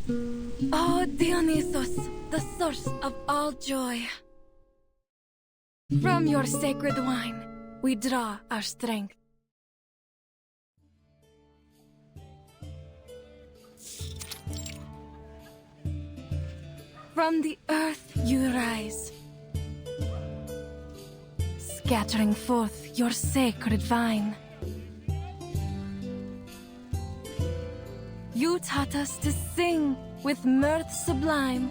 O Dionysus, the source of all joy. From your sacred wine, we draw our strength. From the earth you rise, scattering forth your sacred vine. You taught us to sing with mirth sublime,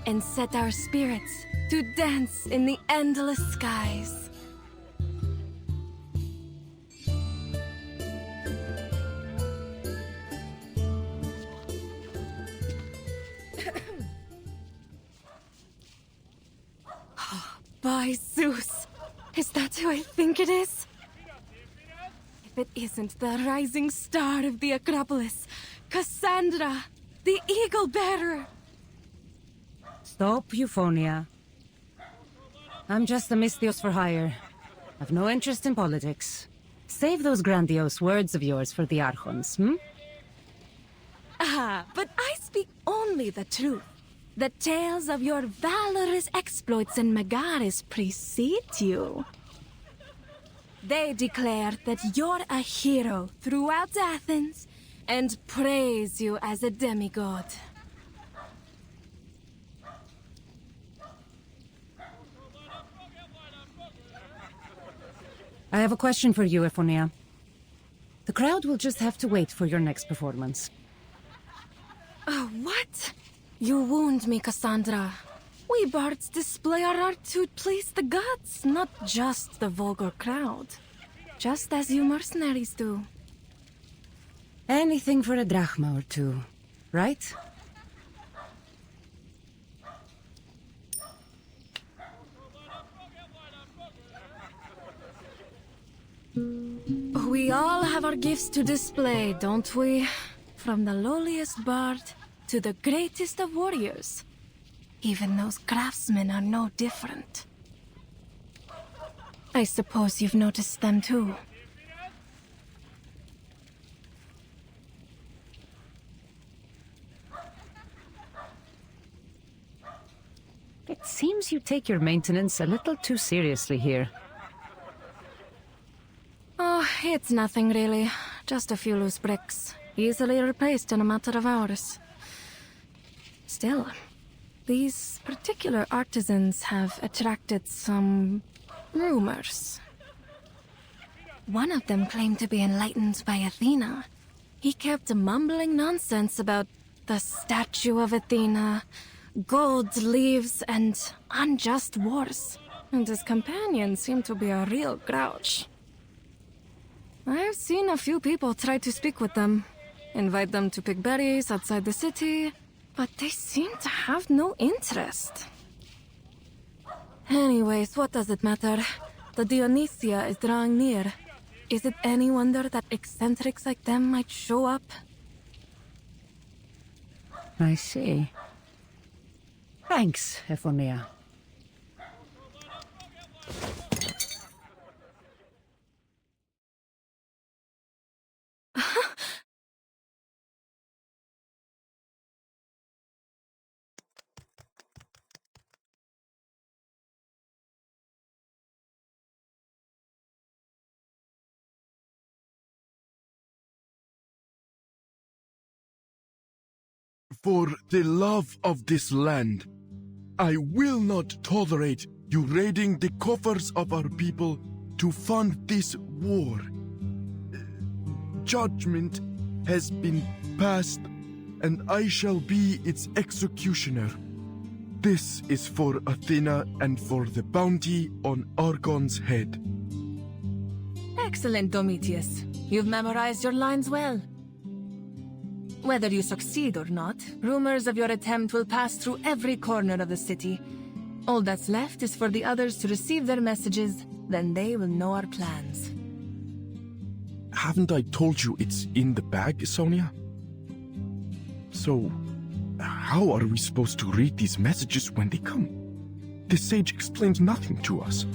and set our spirits to dance in the endless skies. By Zeus! Is that who I think it is? If it isn't the rising star of the Acropolis, Cassandra, the Eagle Bearer! Stop, Euphonia. I'm just a Misthios for hire. I've no interest in politics. Save those grandiose words of yours for the Archons, hmm? Ah, but I speak only the truth. The tales of your valorous exploits in Megaris precede you. They declare that you're a hero throughout Athens, and praise you as a demigod. I have a question for you, Euphonia. The crowd will just have to wait for your next performance. Oh, what? You wound me, Cassandra. We bards display our art to please the gods, not just the vulgar crowd. Just as you mercenaries do. Anything for a drachma or two, right? We all have our gifts to display, don't we? From the lowliest bard to the greatest of warriors. Even those craftsmen are no different. I suppose you've noticed them too. It seems you take your maintenance a little too seriously here. Oh, it's nothing really. Just a few loose bricks. Easily replaced in a matter of hours. Still, these particular artisans have attracted some rumors. One of them claimed to be enlightened by Athena. He kept mumbling nonsense about the statue of Athena, gold leaves, and unjust wars. And his companion seemed to be a real grouch. I've seen a few people try to speak with them, invite them to pick berries outside the city, but they seem to have no interest. Anyways, what does it matter? The Dionysia is drawing near. Is it any wonder that eccentrics like them might show up? I see. Thanks, Euphonia. For the love of this land, I will not tolerate you raiding the coffers of our people to fund this war. Judgment has been passed, and I shall be its executioner. This is for Athena and for the bounty on Argon's head. Excellent, Domitius. You've memorized your lines well. Whether you succeed or not, rumors of your attempt will pass through every corner of the city. All that's left is for the others to receive their messages, then they will know our plans. Haven't I told you it's in the bag, Sonia? So, how are we supposed to read these messages when they come? The sage explains nothing to us.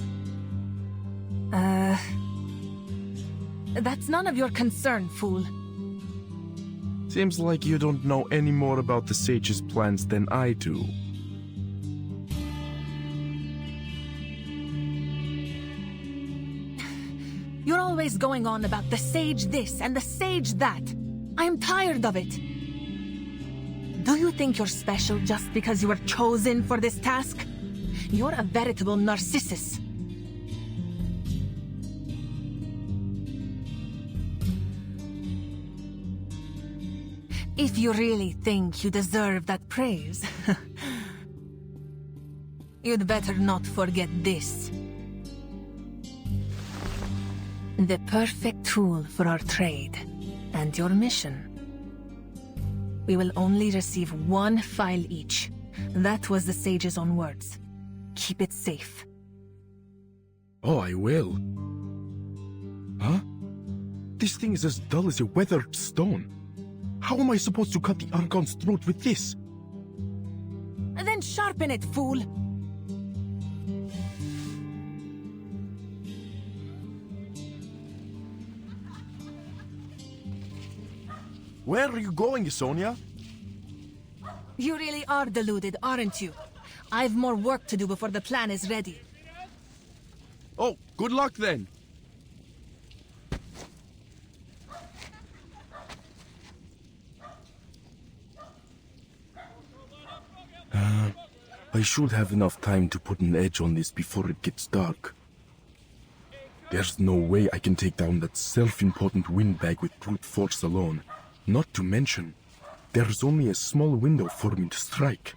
That's none of your concern, fool. Seems like you don't know any more about the sage's plans than I do. You're always going on about the sage this and the sage that. I'm tired of it. Do you think you're special just because you were chosen for this task? You're a veritable narcissus. If you really think you deserve that praise, you'd better not forget this. The perfect tool for our trade and your mission. We will only receive one file each. That was the sage's own words. Keep it safe. Oh, I will. Huh? This thing is as dull as a weathered stone. How am I supposed to cut the Archon's throat with this? Then sharpen it, fool! Where are you going, Sonia? You really are deluded, aren't you? I've more work to do before the plan is ready. Oh, good luck then. I should have enough time to put an edge on this before it gets dark. There's no way I can take down that self-important windbag with brute force alone. Not to mention, there's only a small window for me to strike.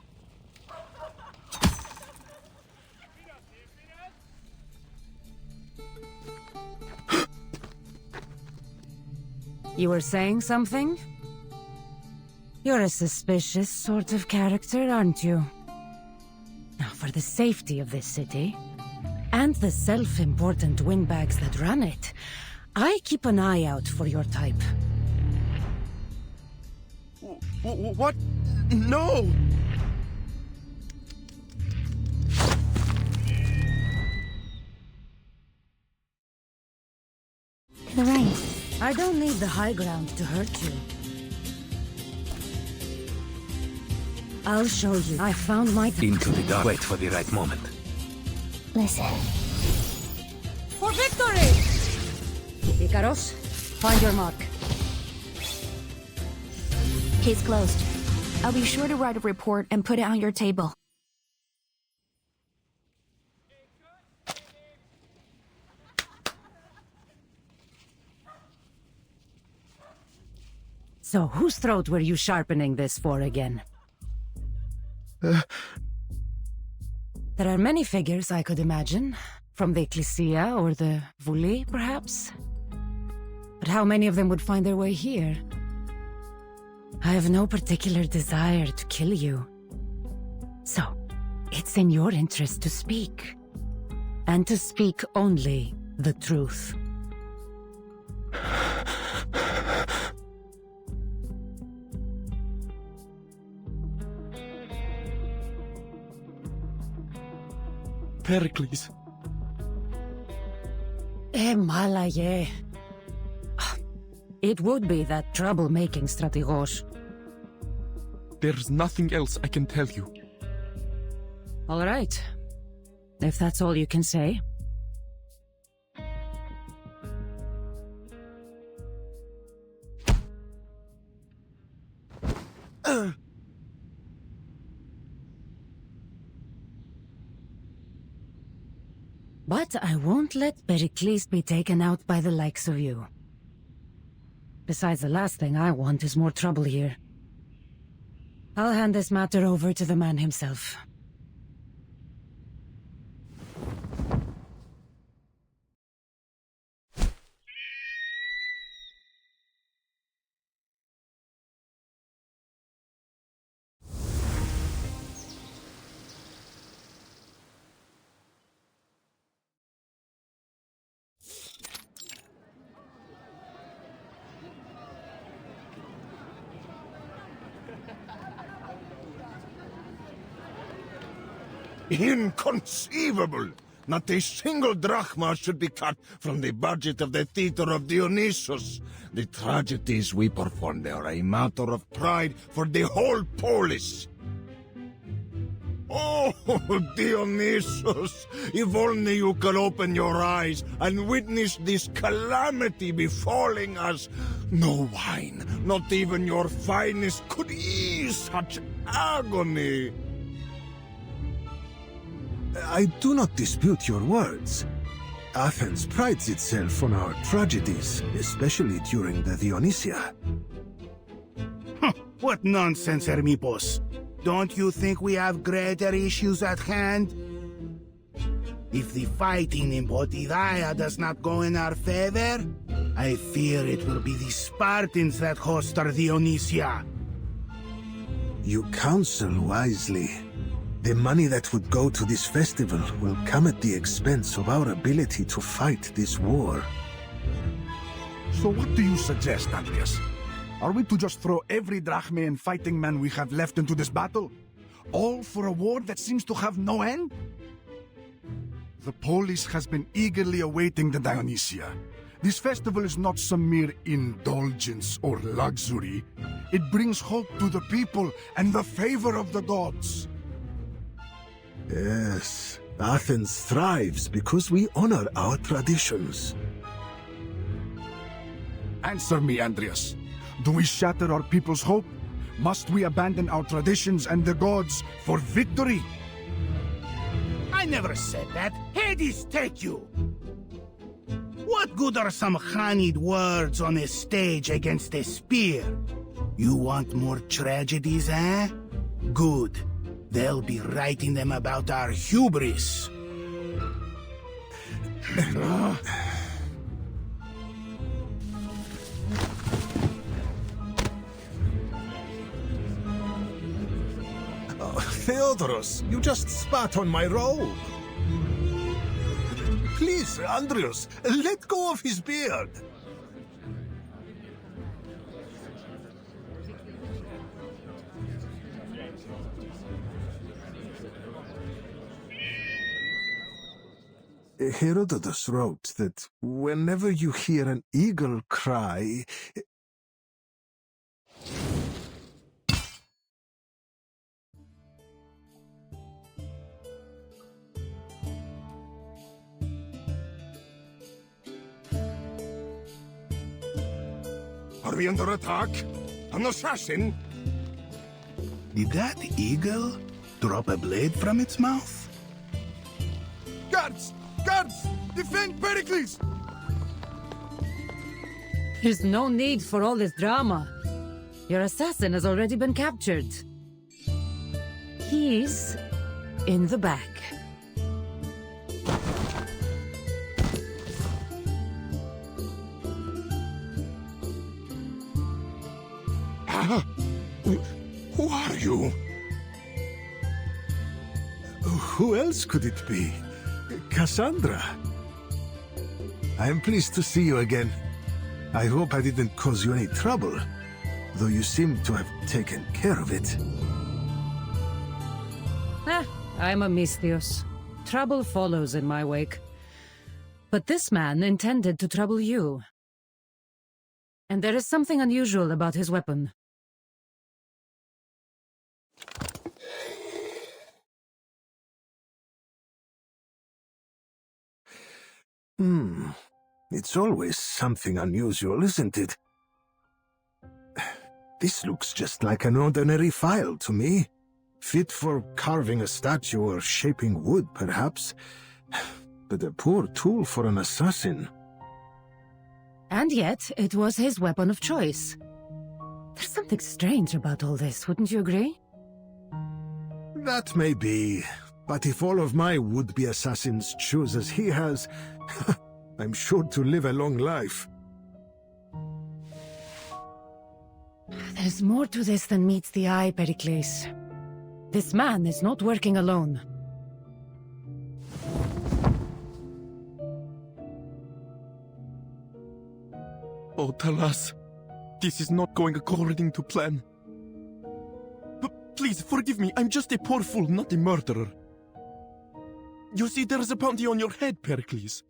You were saying something? You're a suspicious sort of character, aren't you? Now, for the safety of this city, and the self-important windbags that run it, I keep an eye out for your type. What? No! To the right. I don't need the high ground to hurt you. I'll show you. I found my... Into the dark. Wait for the right moment. Listen. For victory! Icaros, find your mark. Case closed. I'll be sure to write a report and put it on your table. So, whose throat were you sharpening this for again? There are many figures I could imagine. From the Ecclesia or the Vuli, perhaps? But how many of them would find their way here? I have no particular desire to kill you. So, it's in your interest to speak. And to speak only the truth. Pericles. Malaye. It would be that troublemaking strategos. There's nothing else I can tell you. All right. If that's all you can say. But I won't let Pericles be taken out by the likes of you. Besides, the last thing I want is more trouble here. I'll hand this matter over to the man himself. Inconceivable! Not a single drachma should be cut from the budget of the Theater of Dionysus. The tragedies we perform there are a matter of pride for the whole polis. Oh, Dionysus, if only you could open your eyes and witness this calamity befalling us. No wine, not even your finest, could ease such agony. I do not dispute your words. Athens prides itself on our tragedies, especially during the Dionysia. What nonsense, Hermippos. Don't you think we have greater issues at hand? If the fighting in Potidaya does not go in our favor, I fear it will be the Spartans that host our Dionysia. You counsel wisely. The money that would go to this festival will come at the expense of our ability to fight this war. So what do you suggest, Andreas? Are we to just throw every drachma and fighting man we have left into this battle? All for a war that seems to have no end? The polis has been eagerly awaiting the Dionysia. This festival is not some mere indulgence or luxury. It brings hope to the people and the favor of the gods. Yes, Athens thrives because we honor our traditions. Answer me, Andreas. Do we shatter our people's hope? Must we abandon our traditions and the gods for victory? I never said that. Hades take you! What good are some honeyed words on a stage against a spear? You want more tragedies, eh? Good. They'll be writing them about our hubris. Theodoros, you just spat on my robe. Please, Andreas, let go of his beard. Herodotus wrote that whenever you hear an eagle cry... Are we under attack? An assassin? Did that eagle drop a blade from its mouth? Guards! Guards! Defend Pericles! There's no need for all this drama. Your assassin has already been captured. He's in the back. Who are you? Who else could it be? Cassandra. I am pleased to see you again. I hope I didn't cause you any trouble, though you seem to have taken care of it. I'm a Misthios. Trouble follows in my wake. But this man intended to trouble you. And there is something unusual about his weapon. It's always something unusual, isn't it? This looks just like an ordinary file to me. Fit for carving a statue or shaping wood, perhaps. But a poor tool for an assassin. And yet, it was his weapon of choice. There's something strange about all this, wouldn't you agree? That may be, but if all of my would-be assassins choose as he has, I'm sure to live a long life. There's more to this than meets the eye, Pericles. This man is not working alone. Oh, Talas, this is not going according to plan. But please, forgive me, I'm just a poor fool, not a murderer. You see, there's a bounty on your head, Pericles.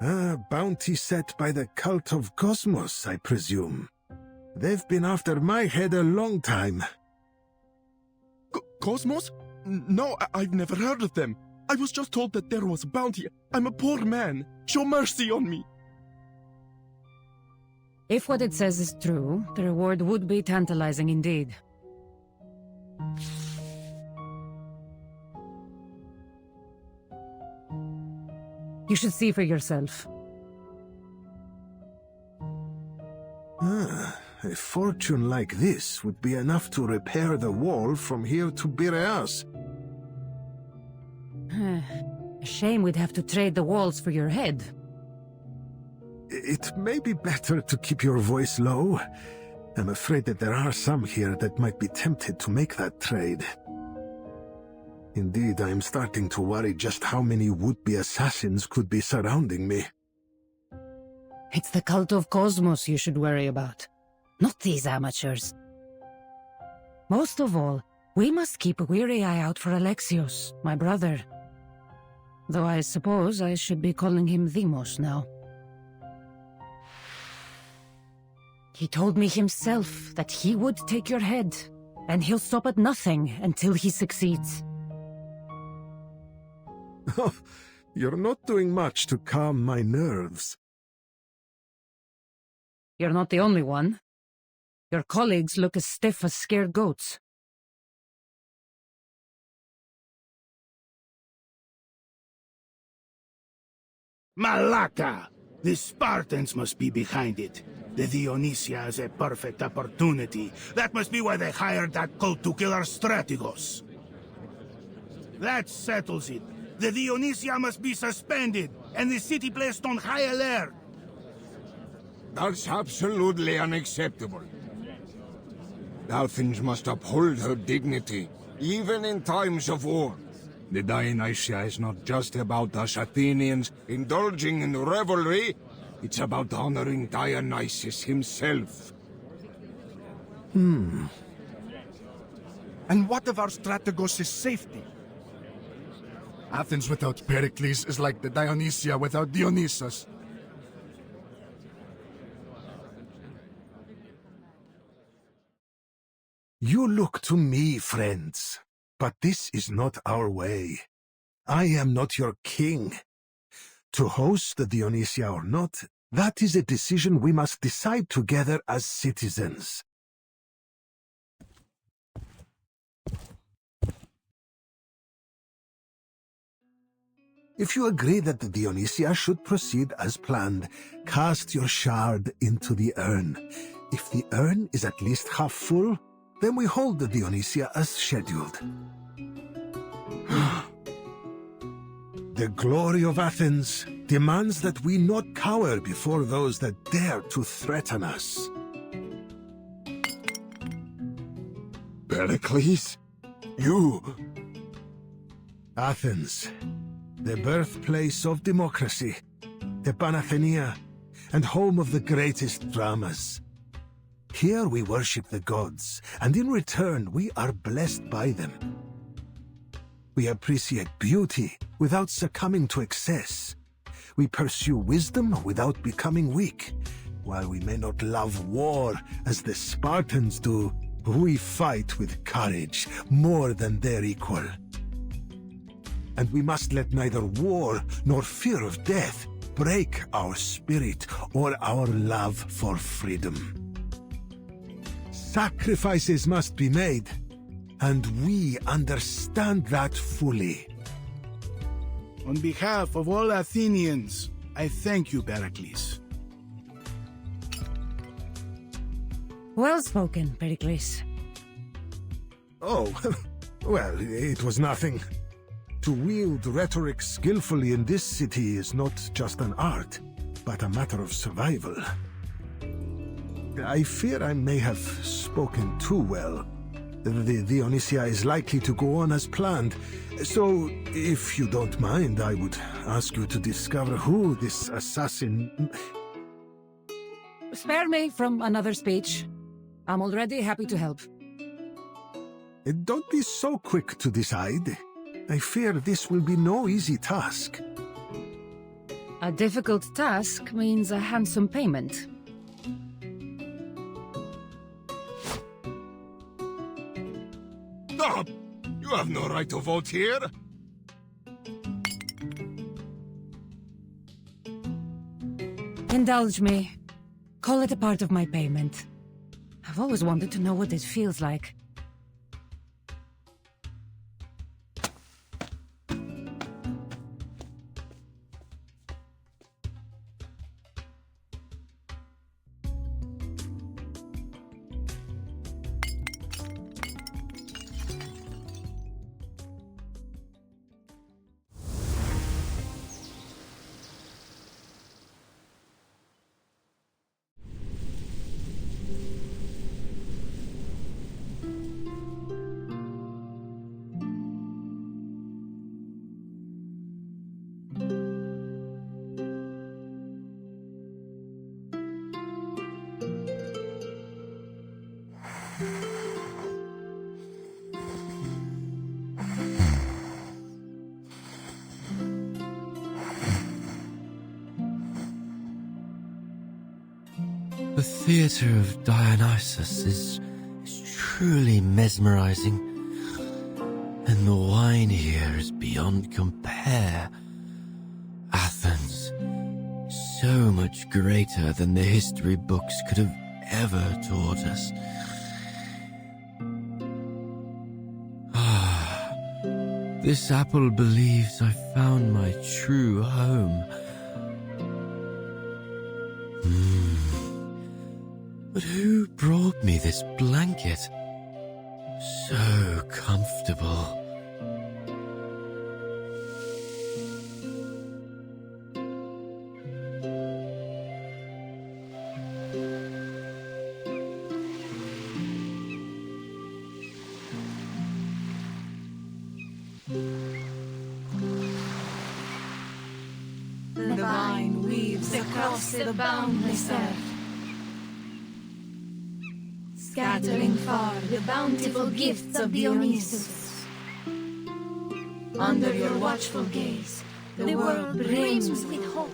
A bounty set by the cult of Cosmos, I presume. They've been after my head a long time. Cosmos? No, I've never heard of them. I was just told that there was a bounty. I'm a poor man. Show mercy on me. If what it says is true, the reward would be tantalizing indeed. You should see for yourself. A fortune like this would be enough to repair the wall from here to Piraeus. A shame we'd have to trade the walls for your head. It may be better to keep your voice low. I'm afraid that there are some here that might be tempted to make that trade. Indeed, I am starting to worry just how many would-be assassins could be surrounding me. It's the cult of Cosmos you should worry about, not these amateurs. Most of all, we must keep a weary eye out for Alexios, my brother. Though I suppose I should be calling him Demos now. He told me himself that he would take your head, and he'll stop at nothing until he succeeds. You're not doing much to calm my nerves. You're not the only one. Your colleagues look as stiff as scared goats. Malaka! The Spartans must be behind it. The Dionysia has a perfect opportunity. That must be why they hired that cult to kill our strategos. That settles it. The Dionysia must be suspended, and the city placed on high alert. That's absolutely unacceptable. Athens must uphold her dignity, even in times of war. The Dionysia is not just about us Athenians indulging in revelry. It's about honoring Dionysus himself. And what of our strategos' safety? Athens without Pericles is like the Dionysia without Dionysus. You look to me, friends, but this is not our way. I am not your king. To host the Dionysia or not, that is a decision we must decide together as citizens. If you agree that the Dionysia should proceed as planned, cast your shard into the urn. If the urn is at least half full, then we hold the Dionysia as scheduled. The glory of Athens demands that we not cower before those that dare to threaten us. Pericles? You... Athens, the birthplace of democracy, the Panathenaea, and home of the greatest dramas. Here we worship the gods, and in return we are blessed by them. We appreciate beauty without succumbing to excess. We pursue wisdom without becoming weak. While we may not love war as the Spartans do, we fight with courage more than their equal. And we must let neither war nor fear of death break our spirit or our love for freedom. Sacrifices must be made, and we understand that fully. On behalf of all Athenians, I thank you, Pericles. Well spoken, Pericles. Oh, well, it was nothing. To wield rhetoric skillfully in this city is not just an art, but a matter of survival. I fear I may have spoken too well. The Dionysia is likely to go on as planned, so if you don't mind, I would ask you to discover who this assassin... Spare me from another speech. I'm already happy to help. Don't be so quick to decide. I fear this will be no easy task. A difficult task means a handsome payment. Stop! You have no right to vote here! Indulge me. Call it a part of my payment. I've always wanted to know what it feels like. The theatre of Dionysus is truly mesmerizing, and the wine here is beyond compare. Athens, so much greater than the history books could have ever taught us. Ah, this apple believes I found my true home. But who brought me this blanket? So comfortable. The vine weaves across the boundless earth, scattering far the bountiful gifts of Dionysus. Under your watchful gaze, the world brims with hope.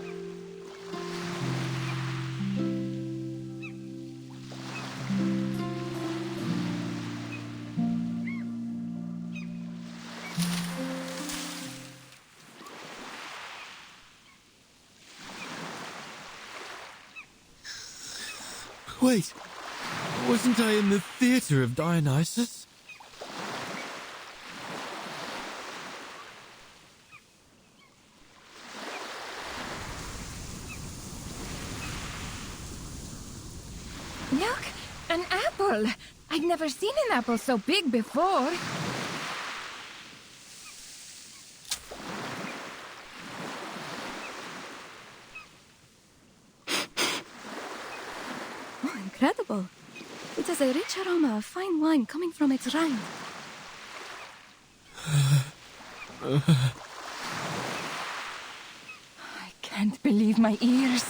Wait, wasn't I in the theatre of Dionysus? Look, an apple! I'd never seen an apple so big before. Oh, incredible. It has a rich aroma of fine wine coming from its rind. I can't believe my ears.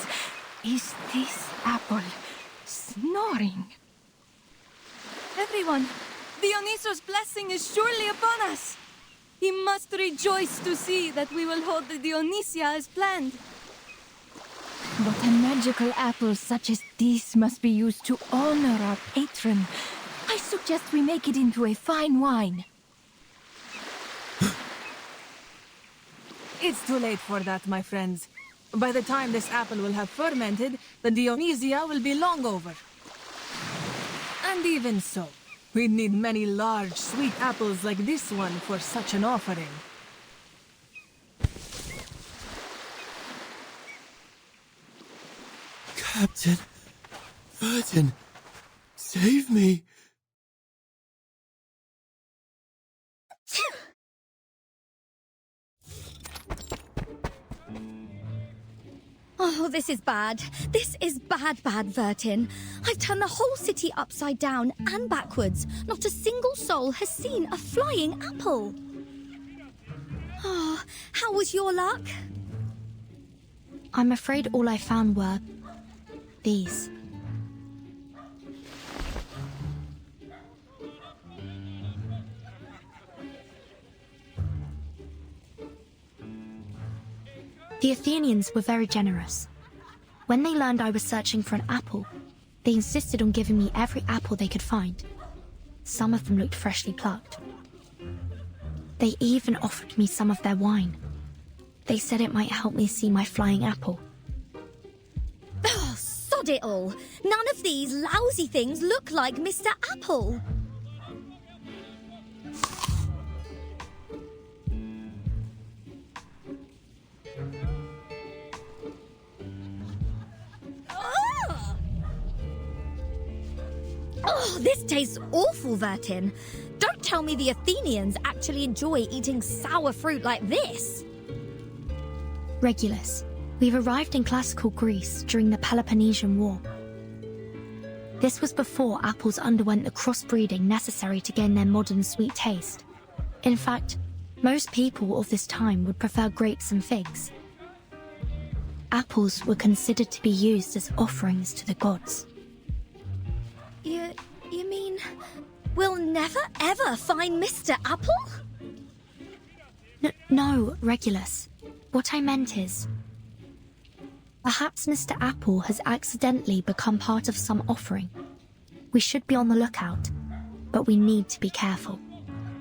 Is this apple snoring? Everyone, Dionysus' blessing is surely upon us. He must rejoice to see that we will hold the Dionysia as planned. But a magical apple such as this must be used to honor our patron. I suggest we make it into a fine wine. It's too late for that, my friends. By the time this apple will have fermented, the Dionysia will be long over. And even so, we'd need many large, sweet apples like this one for such an offering. Captain, Virgin, save me. Oh, this is bad. This is bad, Vertin. I've turned the whole city upside down and backwards. Not a single soul has seen a flying apple. Oh, how was your luck? I'm afraid all I found were these. The Athenians were very generous. When they learned I was searching for an apple, they insisted on giving me every apple they could find. Some of them looked freshly plucked. They even offered me some of their wine. They said it might help me see my flying apple. Oh, sod it all. None of these lousy things look like Mr. Apple. Oh, this tastes awful, Vertin. Don't tell me the Athenians actually enjoy eating sour fruit like this. Regulus, we've arrived in classical Greece during the Peloponnesian War. This was before apples underwent the crossbreeding necessary to gain their modern sweet taste. In fact, most people of this time would prefer grapes and figs. Apples were considered to be used as offerings to the gods. You mean we'll never ever find Mr. Apple? No, Regulus. What I meant is, perhaps Mr. Apple has accidentally become part of some offering. We should be on the lookout, but we need to be careful.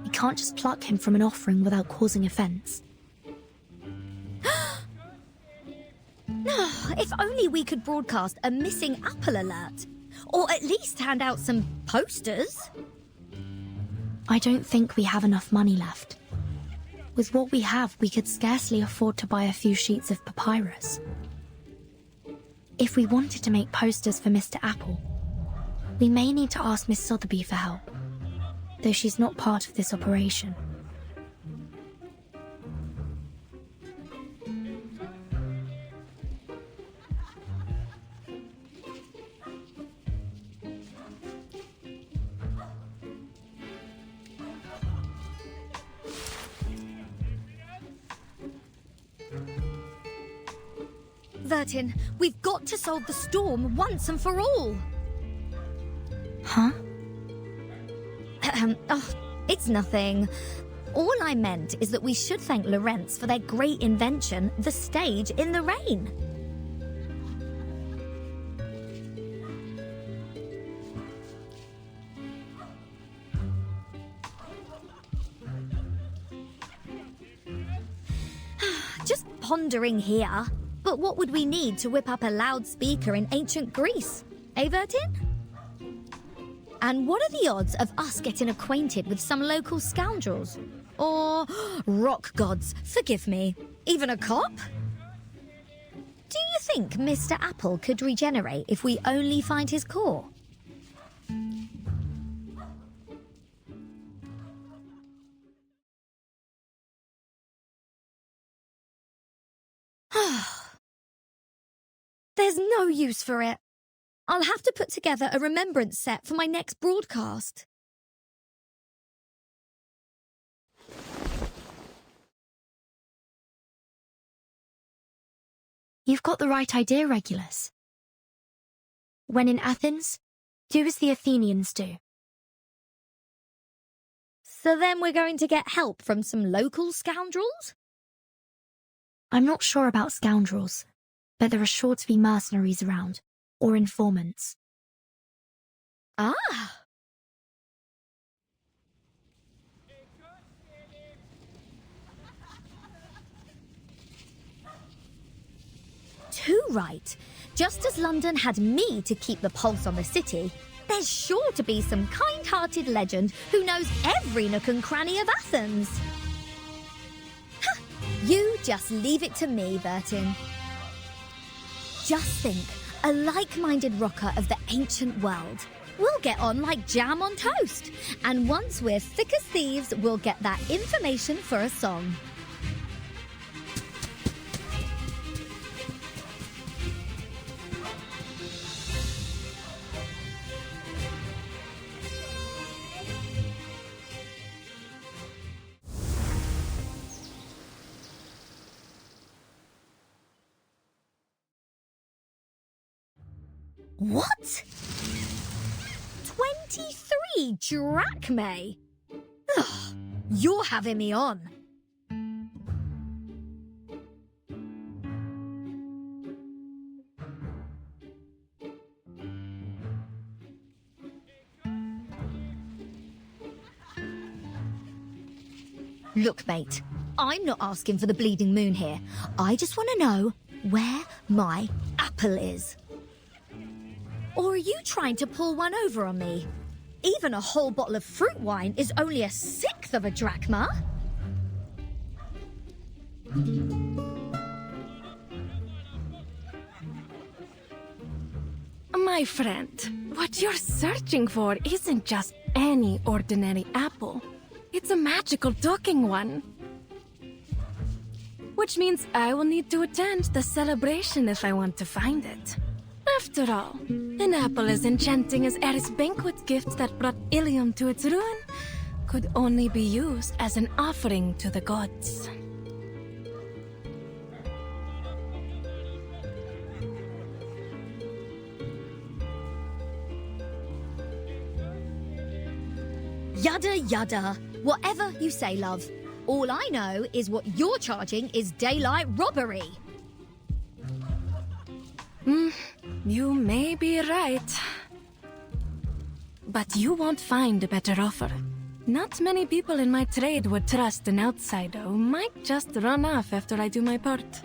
We can't just pluck him from an offering without causing offense. If only we could broadcast a missing apple alert. Or at least hand out some posters. I don't think we have enough money left. With what we have, we could scarcely afford to buy a few sheets of papyrus. If we wanted to make posters for Mr. Apple, we may need to ask Miss Sotheby for help, though she's not part of this operation. Vertin, we've got to solve the storm once and for all. Huh? Oh, it's nothing. All I meant is that we should thank Lawrence for their great invention, the stage in the rain. Just pondering here. But what would we need to whip up a loudspeaker in ancient Greece? Eh, Vertin? And what are the odds of us getting acquainted with some local scoundrels? Or, rock gods, forgive me, even a cop? Do you think Mr. Apple could regenerate if we only find his core? There's no use for it. I'll have to put together a remembrance set for my next broadcast. You've got the right idea, Regulus. When in Athens, do as the Athenians do. So then we're going to get help from some local scoundrels? I'm not sure about scoundrels, but there are sure to be mercenaries around, or informants. Ah! Too right. Just as London had me to keep the pulse on the city, there's sure to be some kind-hearted legend who knows every nook and cranny of Athens. Huh. You just leave it to me, Vertin. Just think, a like-minded rocker of the ancient world. We'll get on like jam on toast. And once we're thick as thieves, we'll get that information for a song. What? 23 drachmae? Ugh, you're having me on. Look, mate, I'm not asking for the bleeding moon here. I just want to know where my apple is. Or are you trying to pull one over on me? Even a whole bottle of fruit wine is only a sixth of a drachma. My friend, what you're searching for isn't just any ordinary apple. It's a magical talking one. Which means I will need to attend the celebration if I want to find it. After all, an apple as enchanting as Eris' banquet gift that brought Ilium to its ruin could only be used as an offering to the gods. Yada yada. Whatever you say, love. All I know is what you're charging is daylight robbery. You may be right. But you won't find a better offer. Not many people in my trade would trust an outsider who might just run off after I do my part.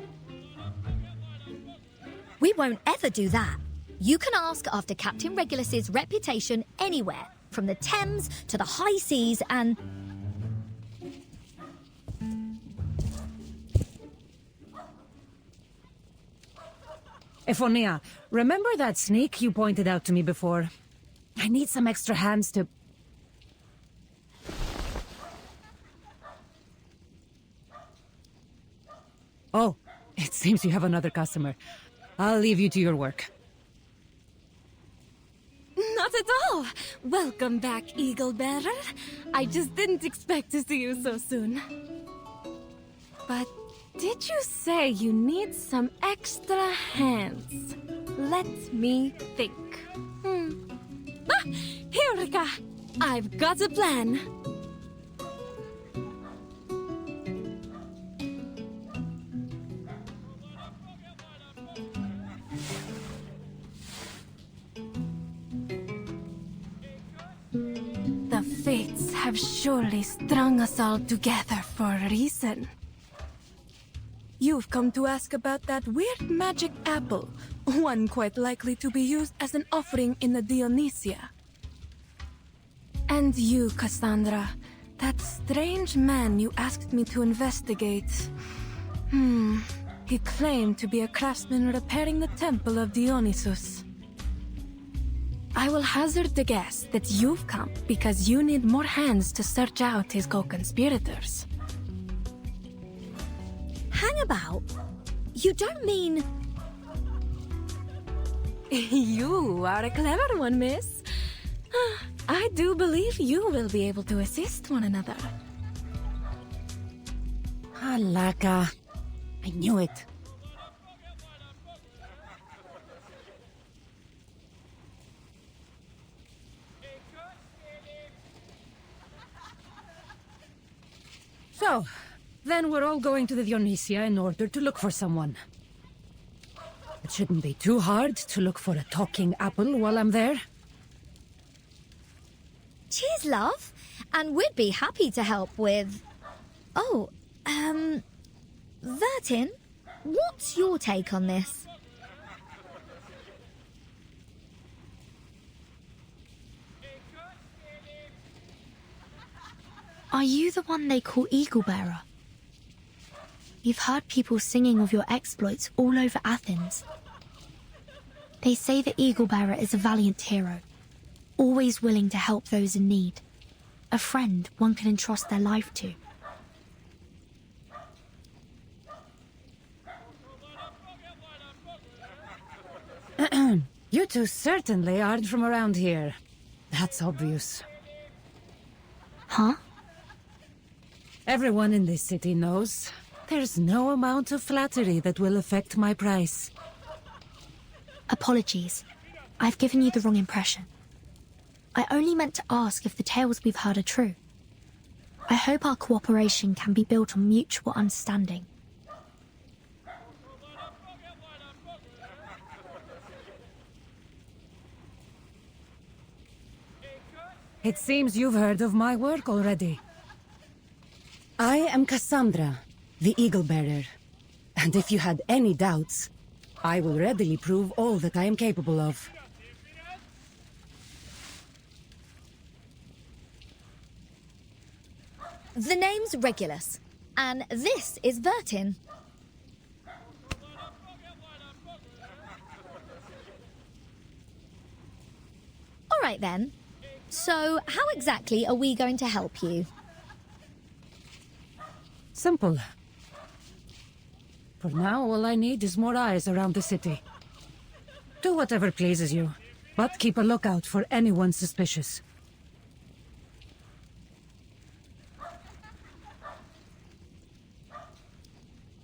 We won't ever do that. You can ask after Captain Regulus's reputation anywhere, from the Thames to the high seas and... Ephonia, remember that snake you pointed out to me before? I need some extra hands to... Oh, it seems you have another customer. I'll leave you to your work. Not at all! Welcome back, Eagle Bearer. I just didn't expect to see you so soon. But did you say you need some extra hands? Let me think. Eureka! I've got a plan. The fates have surely strung us all together for a reason. You've come to ask about that weird magic apple, one quite likely to be used as an offering in the Dionysia. And you, Cassandra, that strange man you asked me to investigate. He claimed to be a craftsman repairing the temple of Dionysus. I will hazard the guess that you've come because you need more hands to search out his co-conspirators. Hang about? You don't mean... You are a clever one, miss. I do believe you will be able to assist one another. Alaka. I knew it. So, then we're all going to the Dionysia in order to look for someone. It shouldn't be too hard to look for a talking apple while I'm there. Cheers, love. And we'd be happy to help with... Oh, Vertin, what's your take on this? Are you the one they call Eagle Bearer? You've heard people singing of your exploits all over Athens. They say the Eagle Bearer is a valiant hero, always willing to help those in need. A friend one can entrust their life to. You two certainly aren't from around here. That's obvious. Huh? Everyone in this city knows there's no amount of flattery that will affect my price. Apologies. I've given you the wrong impression. I only meant to ask if the tales we've heard are true. I hope our cooperation can be built on mutual understanding. It seems you've heard of my work already. I am Cassandra, the Eagle Bearer. And if you had any doubts, I will readily prove all that I am capable of. The name's Regulus, and this is Vertin. All right then. So, how exactly are we going to help you? Simple. For now, all I need is more eyes around the city. Do whatever pleases you, but keep a lookout for anyone suspicious.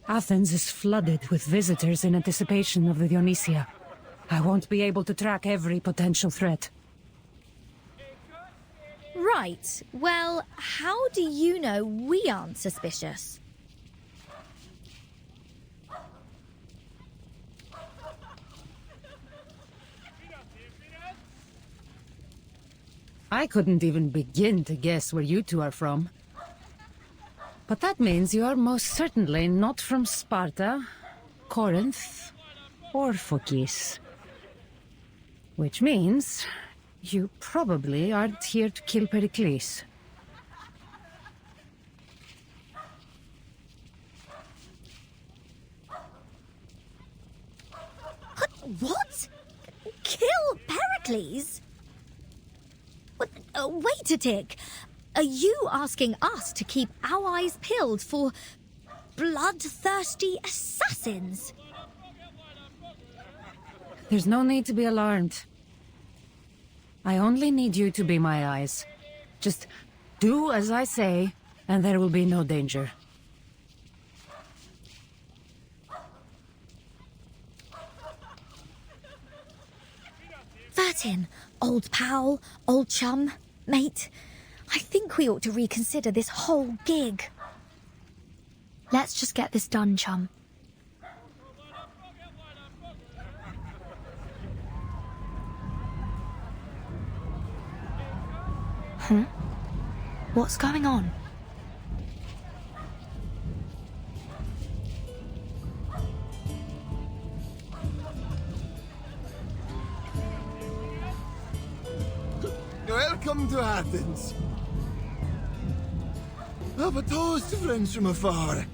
Athens is flooded with visitors in anticipation of the Dionysia. I won't be able to track every potential threat. Right. Well, how do you know we aren't suspicious? I couldn't even begin to guess where you two are from. But that means you are most certainly not from Sparta, Corinth, or Phokis. Which means you probably aren't here to kill Pericles. What? Kill Pericles? What? Wait a tick. Are you asking us to keep our eyes peeled for bloodthirsty assassins? There's no need to be alarmed. I only need you to be my eyes. Just do as I say, and there will be no danger. Vertin, old pal, old chum, mate. I think we ought to reconsider this whole gig. Let's just get this done, chum. What's going on? Welcome to Athens. Have a toast to friends from afar.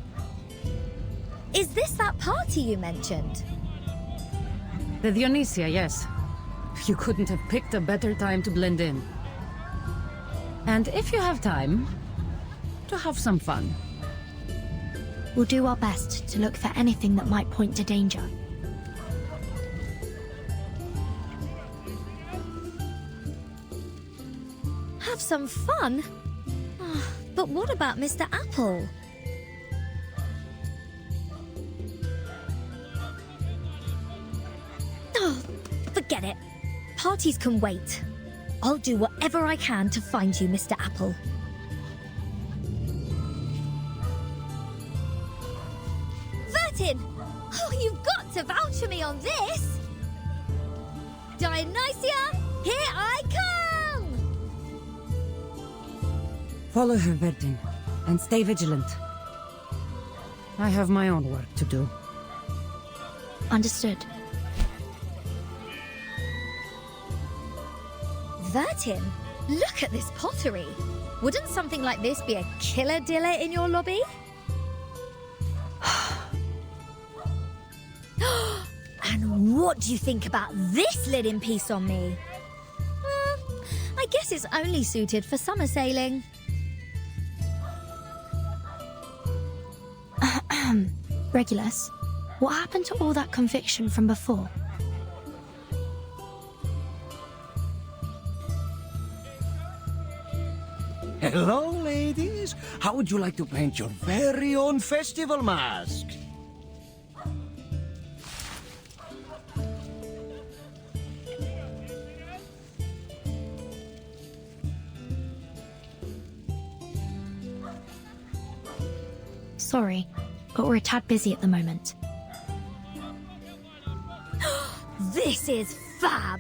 Is this that party you mentioned? The Dionysia, yes. You couldn't have picked a better time to blend in. And if you have time, to have some fun. We'll do our best to look for anything that might point to danger. Have some fun? But what about Mr. Apple? Oh, forget it. Parties can wait. I'll do whatever I can to find you, Mr. Apple. Vertin! Oh, you've got to vouch for me on this! Dionysia, here I come! Follow her, Vertin, and stay vigilant. I have my own work to do. Understood. Vertin, look at this pottery. Wouldn't something like this be a killer diller in your lobby? And what do you think about this linen piece on me? I guess it's only suited for summer sailing. Regulus, what happened to all that conviction from before? Hello, ladies. How would you like to paint your very own festival mask? Sorry, but we're a tad busy at the moment. This is fab!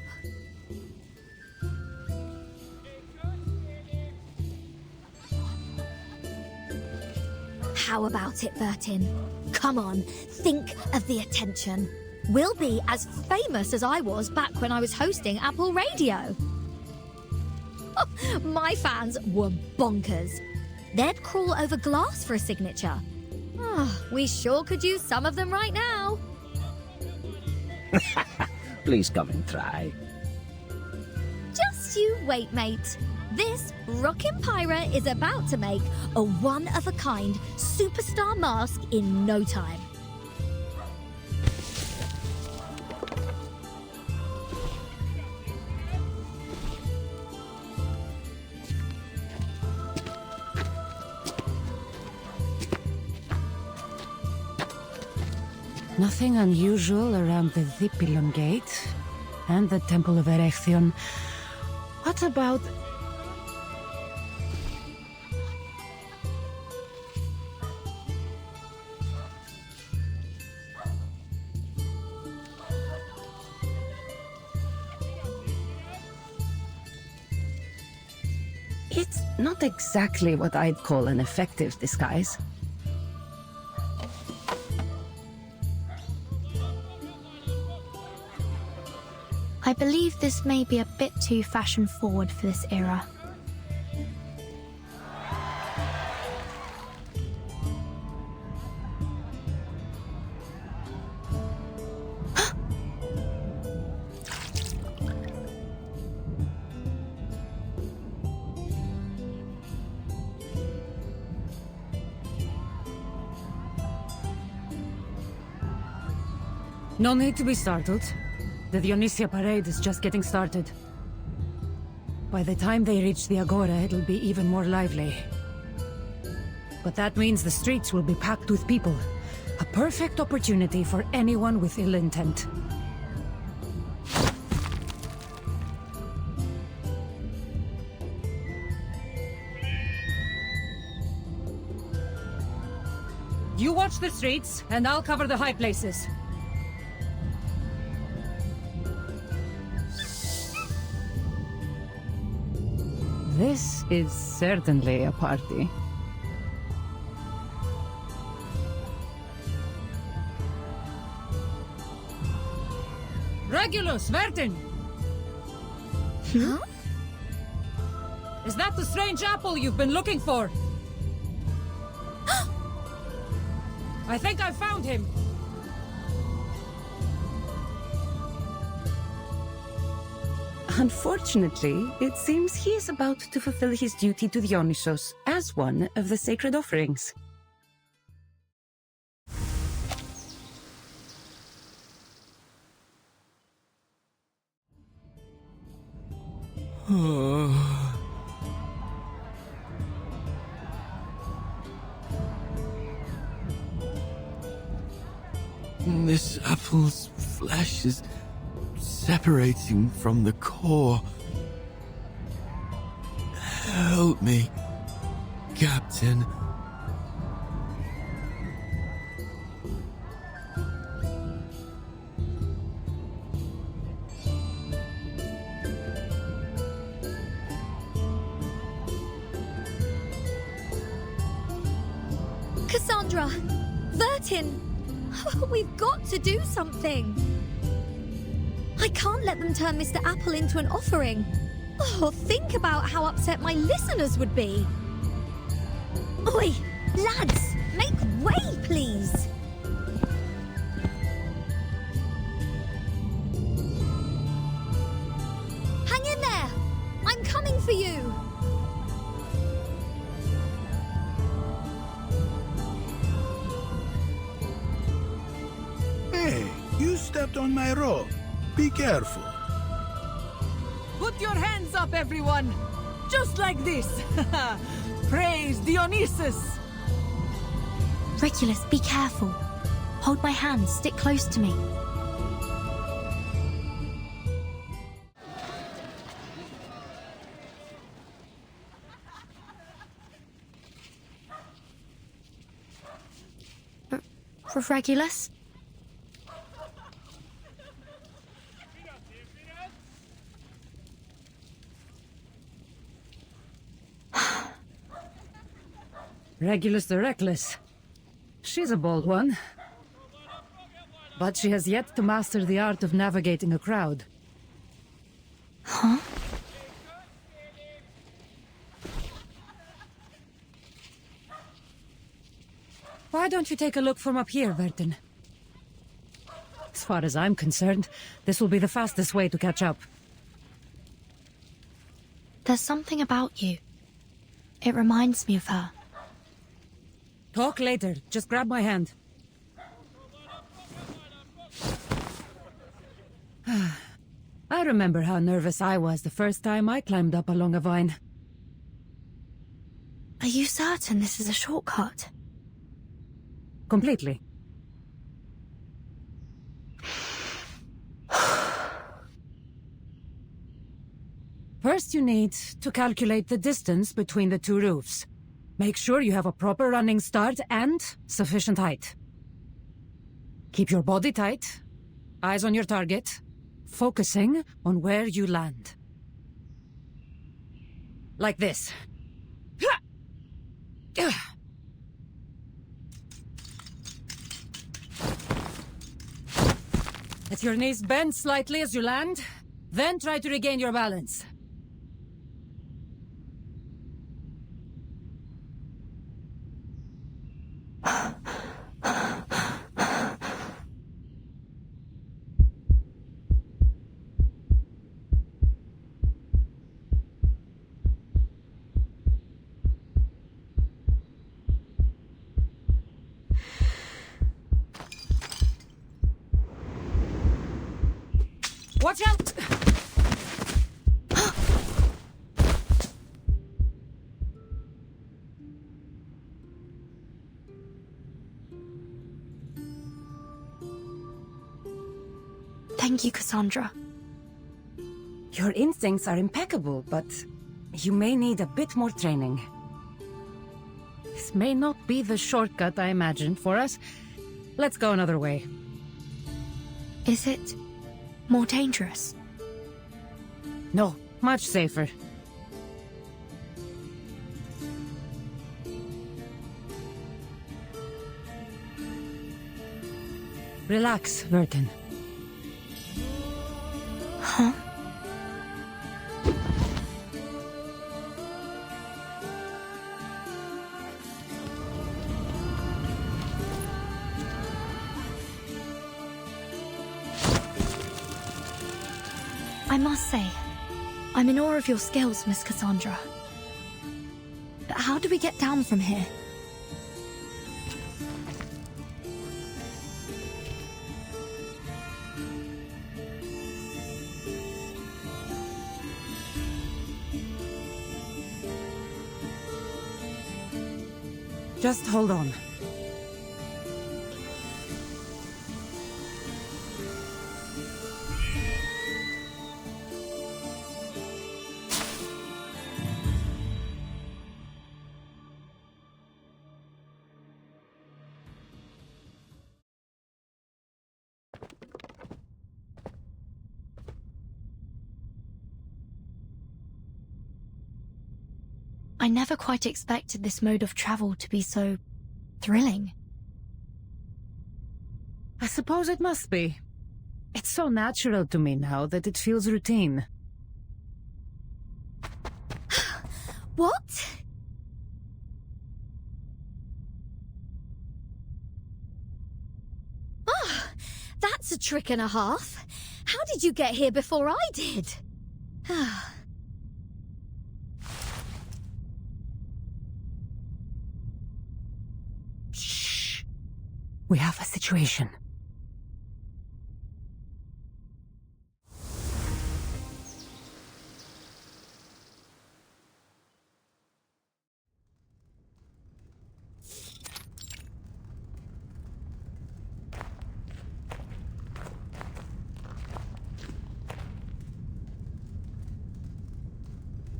How about it, Vertin? Come on, think of the attention. We'll be as famous as I was back when I was hosting Apple Radio. My fans were bonkers. They'd crawl over glass for a signature. We sure could use some of them right now. Please come and try. Just you wait, mate. This rockin' pirate is about to make a one-of-a-kind superstar mask in no time. Nothing unusual around the Dipylon Gate and the Temple of Erection. What about... It's not exactly what I'd call an effective disguise. I believe this may be a bit too fashion-forward for this era. No need to be startled. The Dionysia parade is just getting started. By the time they reach the Agora, it'll be even more lively. But that means the streets will be packed with people. A perfect opportunity for anyone with ill intent. You watch the streets, and I'll cover the high places. This is certainly a party. Regulus, Vertin! Huh? Is that the strange apple you've been looking for? I think I found him. Unfortunately, it seems he is about to fulfill his duty to Dionysos as one of the sacred offerings. This apple's flesh is separating from the core. Help me, Captain. Cassandra! Vertin! We've got to do something! I can't let them turn Mr. Apple into an offering. Think about how upset my listeners would be. Oi! Lads! Make way, please! Hang in there! I'm coming for you! Hey, you stepped on my rope. Be careful. Put your hands up, everyone! Just like this! Praise Dionysus! Regulus, be careful. Hold my hand, stick close to me. Regulus? Regulus the Reckless. She's a bold one. But she has yet to master the art of navigating a crowd. Huh? Why don't you take a look from up here, Vertin? As far as I'm concerned, this will be the fastest way to catch up. There's something about you. It reminds me of her. Talk later. Just grab my hand. I remember how nervous I was the first time I climbed up along a vine. Are you certain this is a shortcut? Completely. First, you need to calculate the distance between the two roofs. Make sure you have a proper running start and sufficient height. Keep your body tight, eyes on your target, focusing on where you land. Like this. Let your knees bend slightly as you land, then try to regain your balance. Watch out! Thank you, Cassandra. Your instincts are impeccable, but you may need a bit more training. This may not be the shortcut I imagined for us. Let's go another way. Is it more dangerous? No, much safer. Relax, Vertin. Huh? I must say, I'm in awe of your skills, Miss Cassandra. But how do we get down from here? Just hold on. I never quite expected this mode of travel to be so thrilling. I suppose it must be. It's so natural to me now that it feels routine. What? Oh, that's a trick and a half. How did you get here before I did? Shh. We have a situation.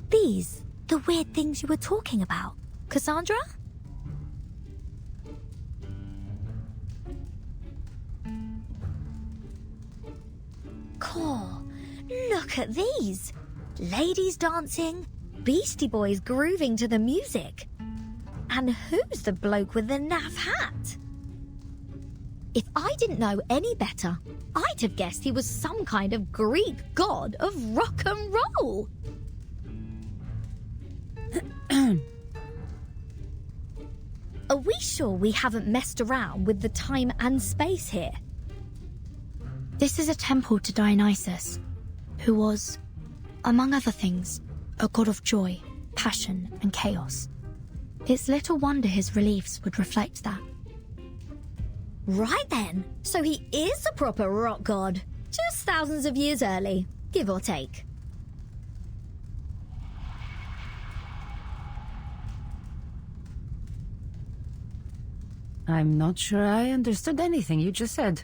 These, the weird things you were talking about, Cassandra? Cool. Look at these. Ladies dancing, Beastie Boys grooving to the music. And who's the bloke with the naff hat? If I didn't know any better, I'd have guessed he was some kind of Greek god of rock and roll. Are we sure we haven't messed around with the time and space here? This is a temple to Dionysus, who was, among other things, a god of joy, passion, and chaos. It's little wonder his reliefs would reflect that. Right then, so he is a proper rock god, just thousands of years early, give or take. I'm not sure I understood anything you just said.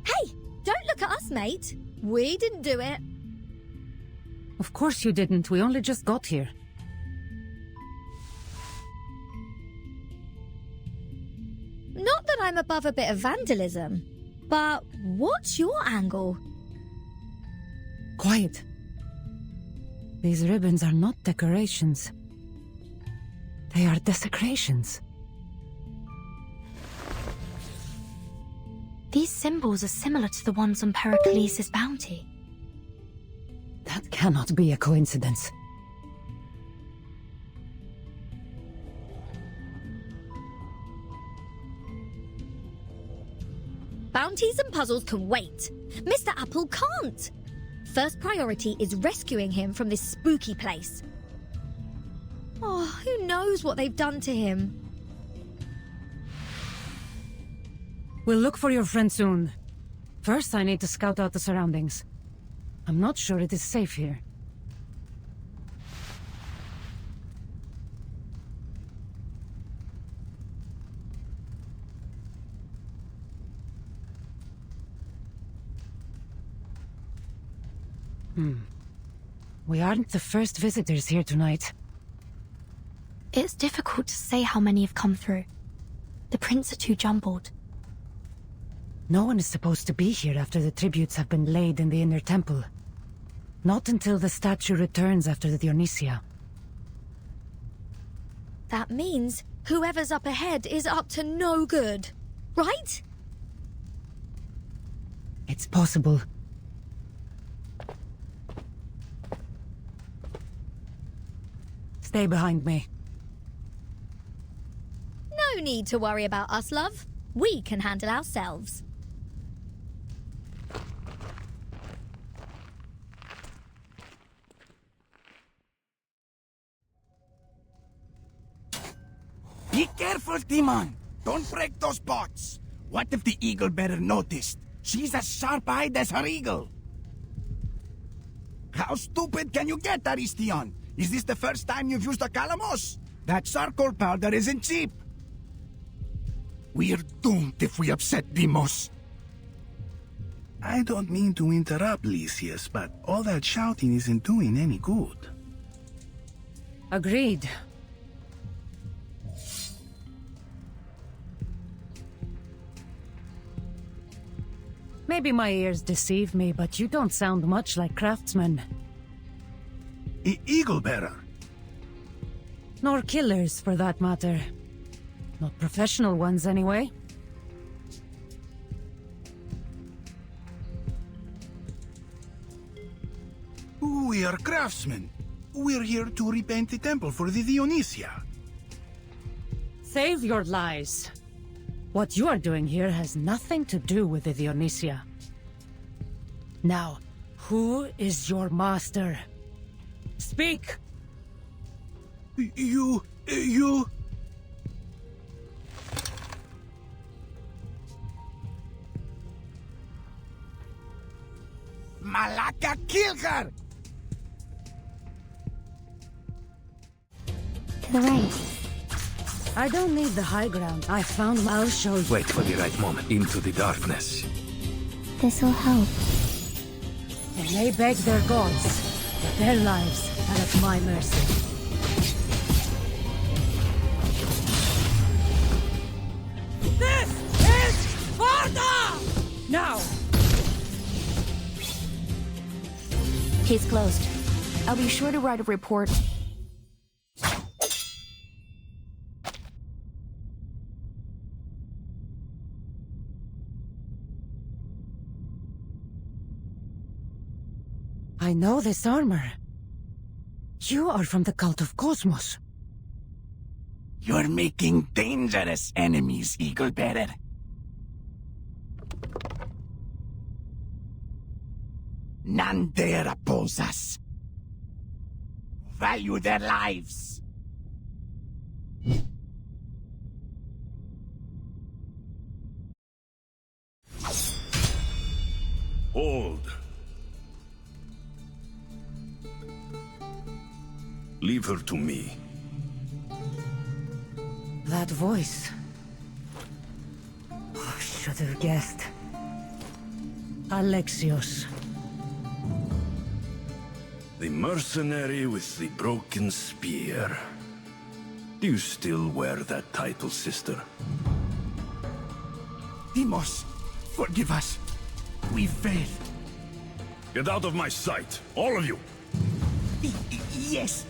Hey, don't look at us, mate. We didn't do it. Of course you didn't. We only just got here. Not that I'm above a bit of vandalism, but what's your angle? Quiet. These ribbons are not decorations. They are desecrations. These symbols are similar to the ones on Pericles' bounty. That cannot be a coincidence. Bounties and puzzles can wait. Mr. Apple can't. First priority is rescuing him from this spooky place. Oh, who knows what they've done to him? We'll look for your friend soon. First, I need to scout out the surroundings. I'm not sure it is safe here. We aren't the first visitors here tonight. It's difficult to say how many have come through. The prints are too jumbled. No one is supposed to be here after the tributes have been laid in the inner temple. Not until the statue returns after the Dionysia. That means whoever's up ahead is up to no good, right? It's possible. Stay behind me. No need to worry about us, love. We can handle ourselves. Be careful, Timon! Don't break those pots! What if the eagle bearer noticed? She's as sharp-eyed as her eagle! How stupid can you get, Aristion? Is this the first time you've used a calamos? That charcoal powder isn't cheap! We're doomed if we upset Deimos. I don't mean to interrupt, Lysias, but all that shouting isn't doing any good. Agreed. Maybe my ears deceive me, but you don't sound much like craftsmen. Eagle bearer? Nor killers, for that matter. Not professional ones, anyway. We are craftsmen. We're here to repaint the temple for the Dionysia. Save your lies. What you are doing here has nothing to do with the Dionysia. Now, who is your master? Speak! You... Malaka, kill her! To the race. I don't need the high ground. I found I'll show you. Wait for the right moment. Into the darkness. This'll help. They may beg their gods, but their lives are at my mercy. Now! Case closed. I'll be sure to write a report. I know this armor. You are from the cult of Cosmos. You're making dangerous enemies, Eagle Bearer. None dare oppose us. Value their lives. Hold. Leave her to me. That voice. Oh, should have guessed. Alexios. The mercenary with the broken spear. Do you still wear that title, sister? Timos, forgive us. We failed. Get out of my sight, all of you! Yes.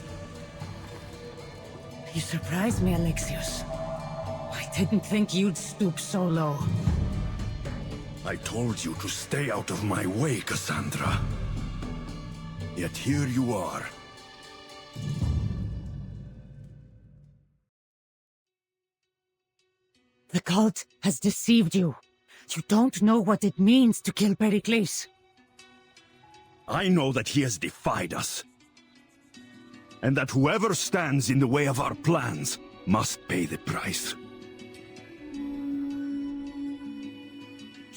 You surprised me, Alexios. I didn't think you'd stoop so low. I told you to stay out of my way, Cassandra. Yet here you are. The cult has deceived you. You don't know what it means to kill Pericles. I know that he has defied us. And that whoever stands in the way of our plans must pay the price.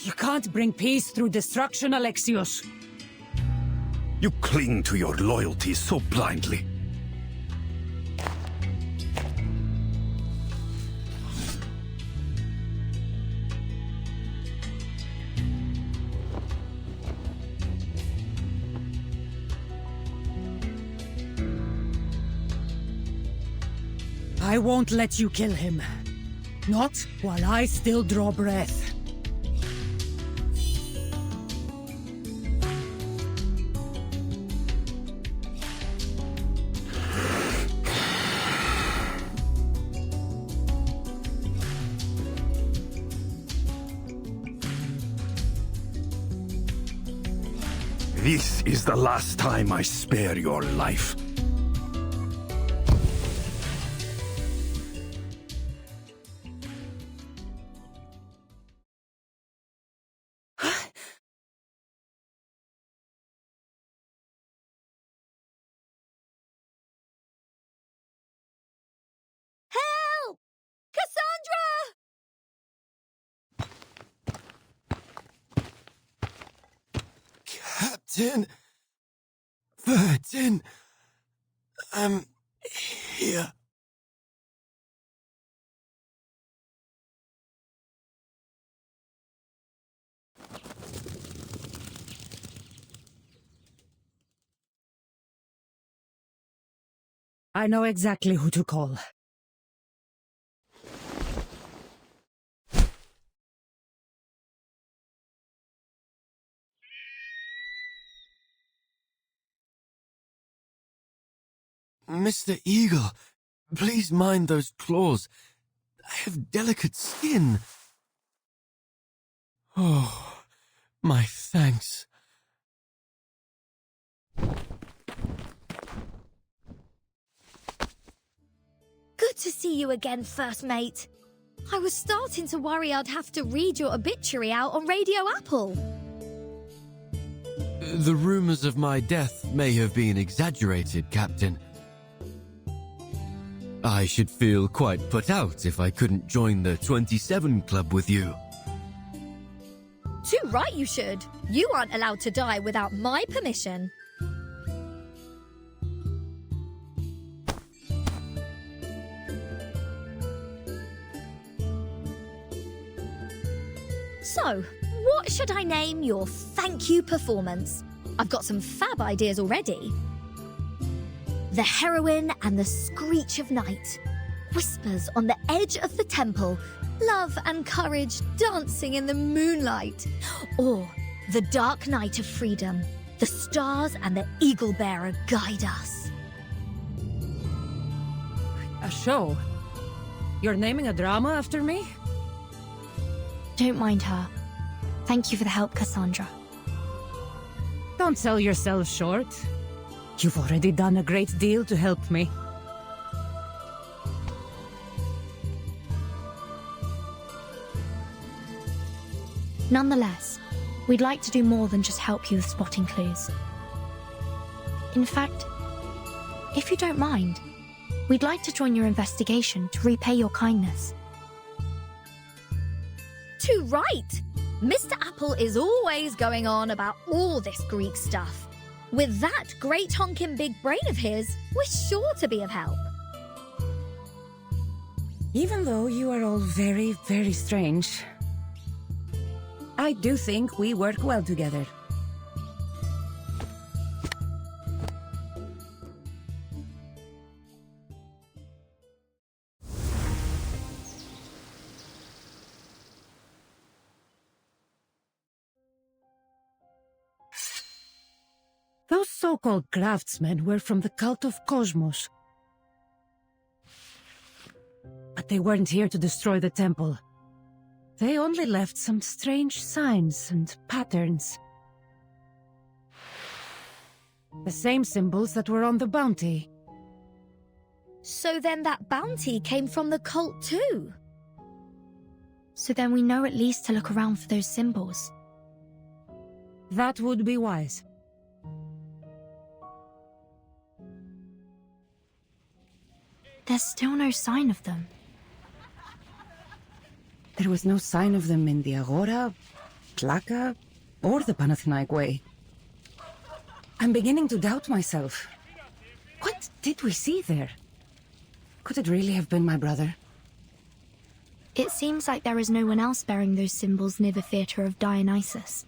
You can't bring peace through destruction, Alexios. You cling to your loyalties so blindly. I won't let you kill him. Not while I still draw breath. This is the last time I spare your life. Help! Cassandra! Captain... Virgin... I'm here. I know exactly who to call. Mr. Eagle, please mind those claws. I have delicate skin. Oh, my thanks. Good to see you again, First Mate. I was starting to worry I'd have to read your obituary out on Radio Apple. The rumors of my death may have been exaggerated, Captain. I should feel quite put out if I couldn't join the 27 Club with you. Too right you should. You aren't allowed to die without my permission. So, what should I name your thank you performance? I've got some fab ideas already. The Heroine and the Screech of Night. Whispers on the edge of the temple, Love and courage dancing in the moonlight. Or the dark night of freedom. The stars and the eagle bearer guide us. A show? You're naming a drama after me? Don't mind her. Thank you for the help, Cassandra. Don't sell yourself short. You've already done a great deal to help me. Nonetheless, we'd like to do more than just help you with spotting clues. In fact, if you don't mind, we'd like to join your investigation to repay your kindness. Too right! Mr. Apple is always going on about all this Greek stuff. With that great honking big brain of his, we're sure to be of help. Even though you are all very, very strange, I do think we work well together. Those so-called craftsmen were from the cult of Cosmos. But they weren't here to destroy the temple. They only left some strange signs and patterns. The same symbols that were on the bounty. So then that bounty came from the cult too? So then we know at least to look around for those symbols. That would be wise. There's still no sign of them. There was no sign of them in the Agora, Plaka, or the Panathinaik Way. I'm beginning to doubt myself. What did we see there? Could it really have been my brother? It seems like there is no one else bearing those symbols near the theatre of Dionysus.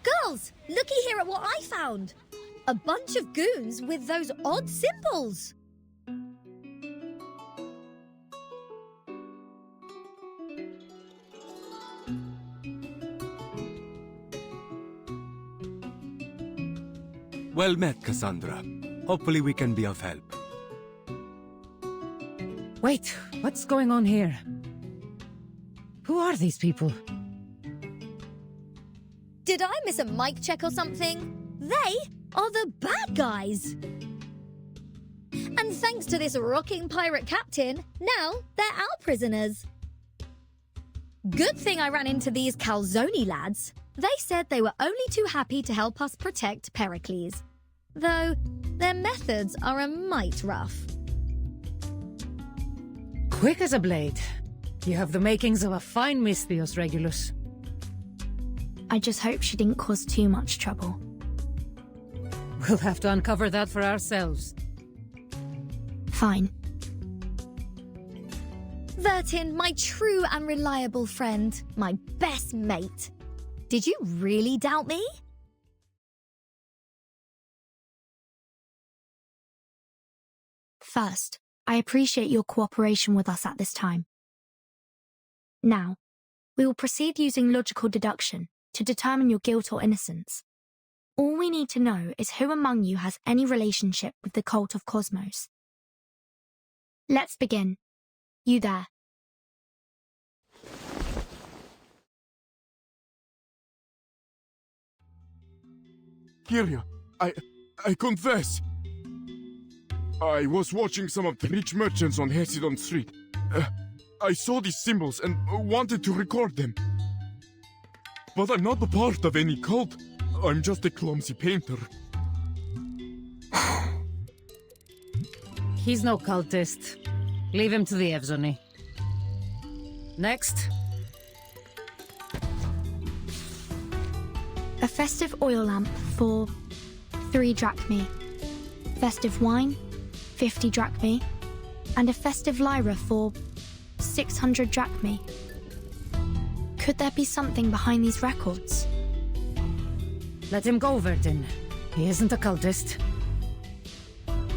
Girls, looky here at what I found. A bunch of goons with those odd symbols. Well met, Cassandra. Hopefully we can be of help. Wait, what's going on here? Who are these people? Did I miss a mic check or something? They are the bad guys. And thanks to this rocking pirate captain, now they're our prisoners. Good thing I ran into these Calzone lads. They said they were only too happy to help us protect Pericles. Though their methods are a mite rough. Quick as a blade. You have the makings of a fine Misthios, Regulus. I just hope she didn't cause too much trouble. We'll have to uncover that for ourselves. Fine. Vertin, my true and reliable friend, my best mate. Did you really doubt me? First, I appreciate your cooperation with us at this time. Now, we will proceed using logical deduction to determine your guilt or innocence. All we need to know is who among you has any relationship with the cult of Cosmos. Let's begin. You there. Kyria, I confess. I was watching some of the rich merchants on Hesidon Street. I saw these symbols and wanted to record them. But I'm not a part of any cult. I'm just a clumsy painter. He's no cultist. Leave him to the Evzoni. Next. A festive oil lamp for 3 drachmae. Festive wine, 50 drachmae. And a festive lyra for 600 drachmae. Could there be something behind these records? Let him go, Verdin. He isn't a cultist.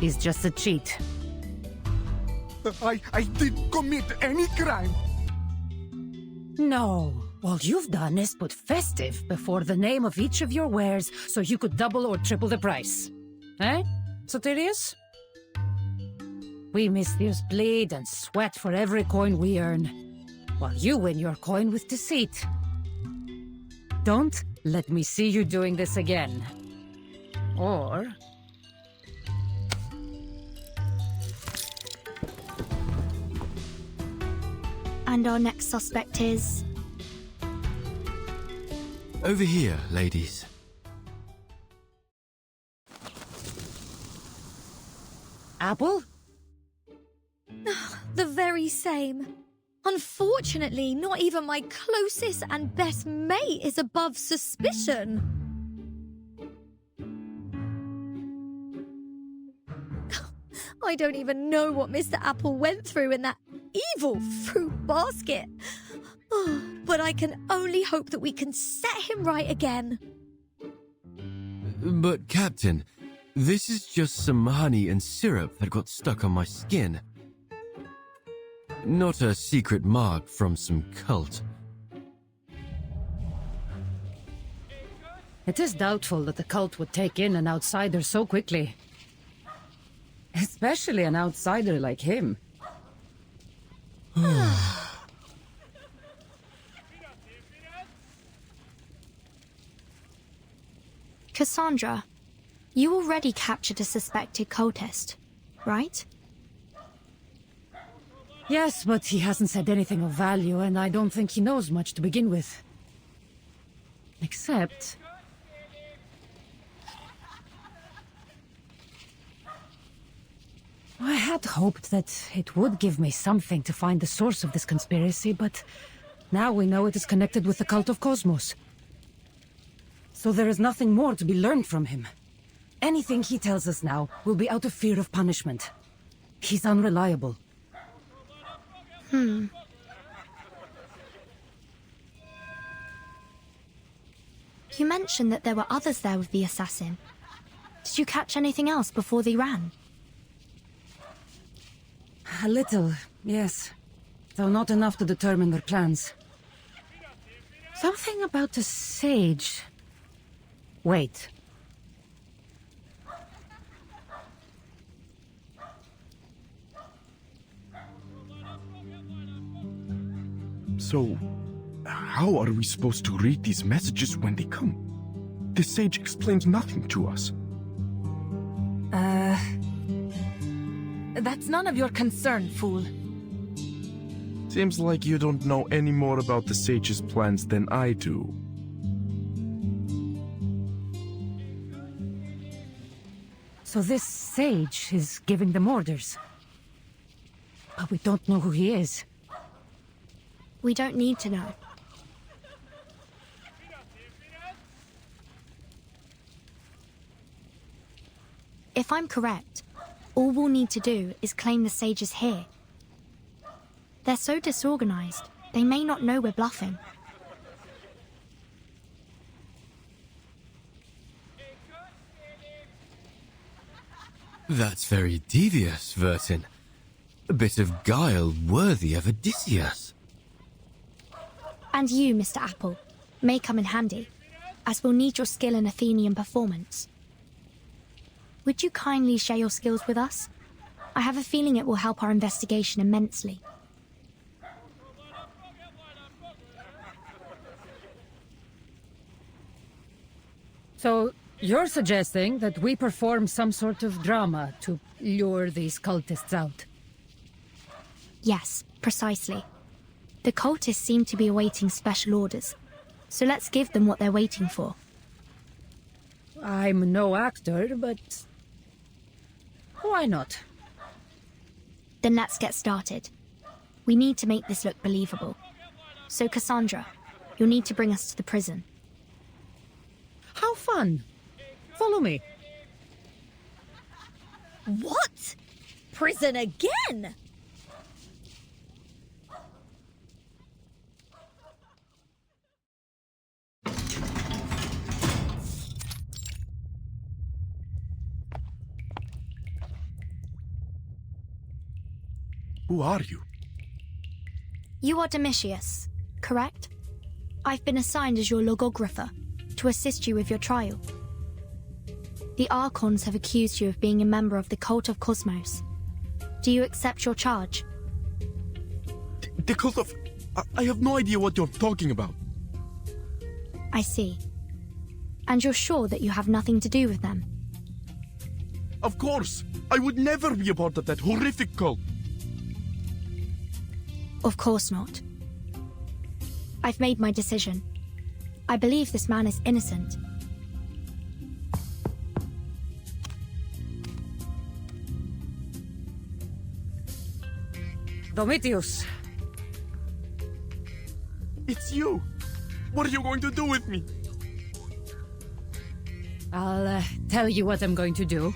He's just a cheat. I didn't commit any crime. No. All you've done is put festive before the name of each of your wares so you could double or triple the price. Eh, Soterius? We Misthios bleed and sweat for every coin we earn, while you win your coin with deceit. Don't let me see you doing this again. Or... And our next suspect is... Over here, ladies. Apple? The very same. Unfortunately, not even my closest and best mate is above suspicion. I don't even know what Mr. Apple went through in that evil fruit basket. Oh, but I can only hope that we can set him right again. But, Captain, this is just some honey and syrup that got stuck on my skin. Not a secret mark from some cult. It is doubtful that the cult would take in an outsider so quickly. Especially an outsider like him. Cassandra, you already captured a suspected cultist, right? Yes, but he hasn't said anything of value, and I don't think he knows much to begin with. Except... I had hoped that it would give me something to find the source of this conspiracy, but now we know it is connected with the cult of Cosmos. So there is nothing more to be learned from him. Anything he tells us now will be out of fear of punishment. He's unreliable. You mentioned that there were others there with the assassin. Did you catch anything else before they ran? A little, yes. Though not enough to determine their plans. Something about a sage. Wait. So, how are we supposed to read these messages when they come? The sage explains nothing to us. That's none of your concern, fool. Seems like you don't know any more about the sage's plans than I do. So this sage is giving them orders. But we don't know who he is. We don't need to know. If I'm correct, all we'll need to do is claim the sage is here. They're so disorganized, they may not know we're bluffing. That's very devious, Vertin. A bit of guile worthy of Odysseus. And you, Mr. Apple, may come in handy, as we'll need your skill in Athenian performance. Would you kindly share your skills with us? I have a feeling it will help our investigation immensely. So, you're suggesting that we perform some sort of drama to lure these cultists out? Yes, precisely. The cultists seem to be awaiting special orders, so let's give them what they're waiting for. I'm no actor, but... why not? Then let's get started. We need to make this look believable. So, Cassandra, you'll need to bring us to the prison. How fun! Follow me. What? Prison again? Who are you? You are Domitius, correct? I've been assigned as your logographer to assist you with your trial. The Archons have accused you of being a member of the cult of Cosmos. Do you accept your charge? The cult of... I have no idea what you're talking about. I see. And you're sure that you have nothing to do with them? Of course! I would never be a part of that horrific cult! Of course not. I've made my decision. I believe this man is innocent. Domitius! It's you! What are you going to do with me? I'll tell you what I'm going to do.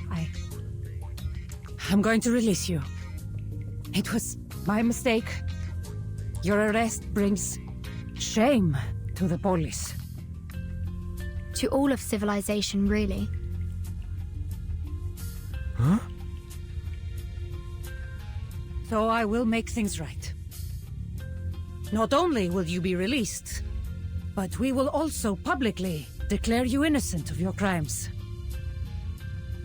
I'm going to release you. It was my mistake. Your arrest brings shame to the polis. To all of civilization, really. Huh? So I will make things right. Not only will you be released, but we will also publicly declare you innocent of your crimes.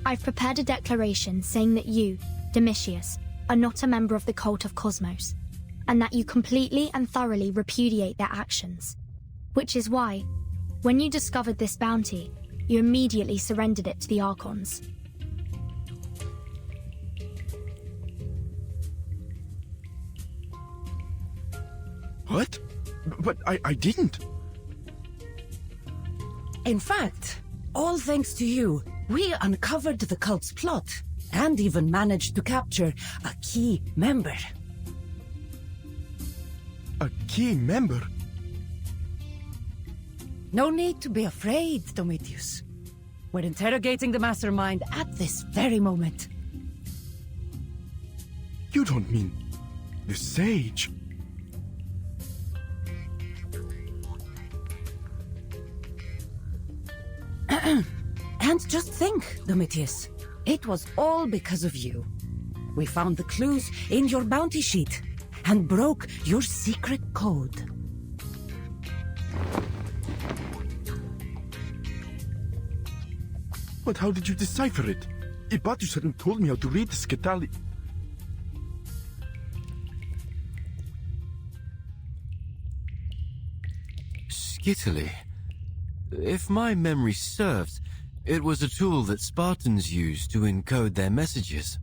I've prepared a declaration saying that you, Domitius, are not a member of the cult of Cosmos, and that you completely and thoroughly repudiate their actions. Which is why, when you discovered this bounty, you immediately surrendered it to the Archons. What? But I didn't. In fact, all thanks to you, we uncovered the cult's plot and even managed to capture a key member. A key member? No need to be afraid, Domitius. We're interrogating the mastermind at this very moment. You don't mean the sage? And just think, Domitius, it was all because of you. We found the clues in your bounty sheet and broke your secret code. But how did you decipher it? Ibatius hadn't told me how to read the Scatali. Skittily. If my memory serves, it was a tool that Spartans used to encode their messages.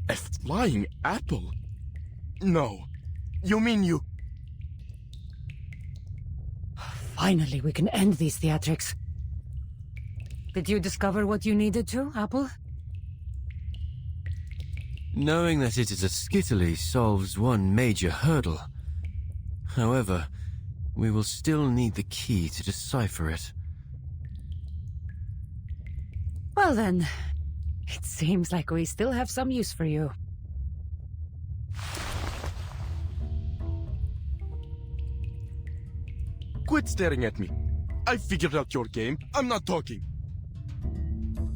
A flying apple? No. You mean you... Finally, we can end these theatrics. Did you discover what you needed to, Apple? Knowing that it is a Skittily solves one major hurdle. However, we will still need the key to decipher it. Well then, it seems like we still have some use for you. Quit staring at me. I figured out your game. I'm not talking.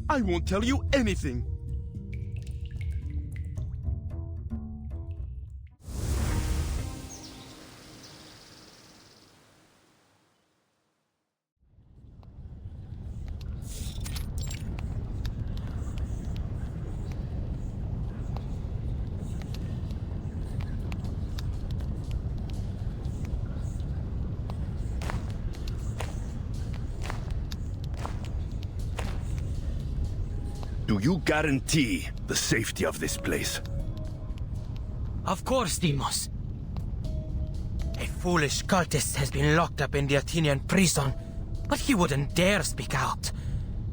I won't tell you anything. Do you guarantee the safety of this place? Of course, Deimos. A foolish cultist has been locked up in the Athenian prison, but he wouldn't dare speak out.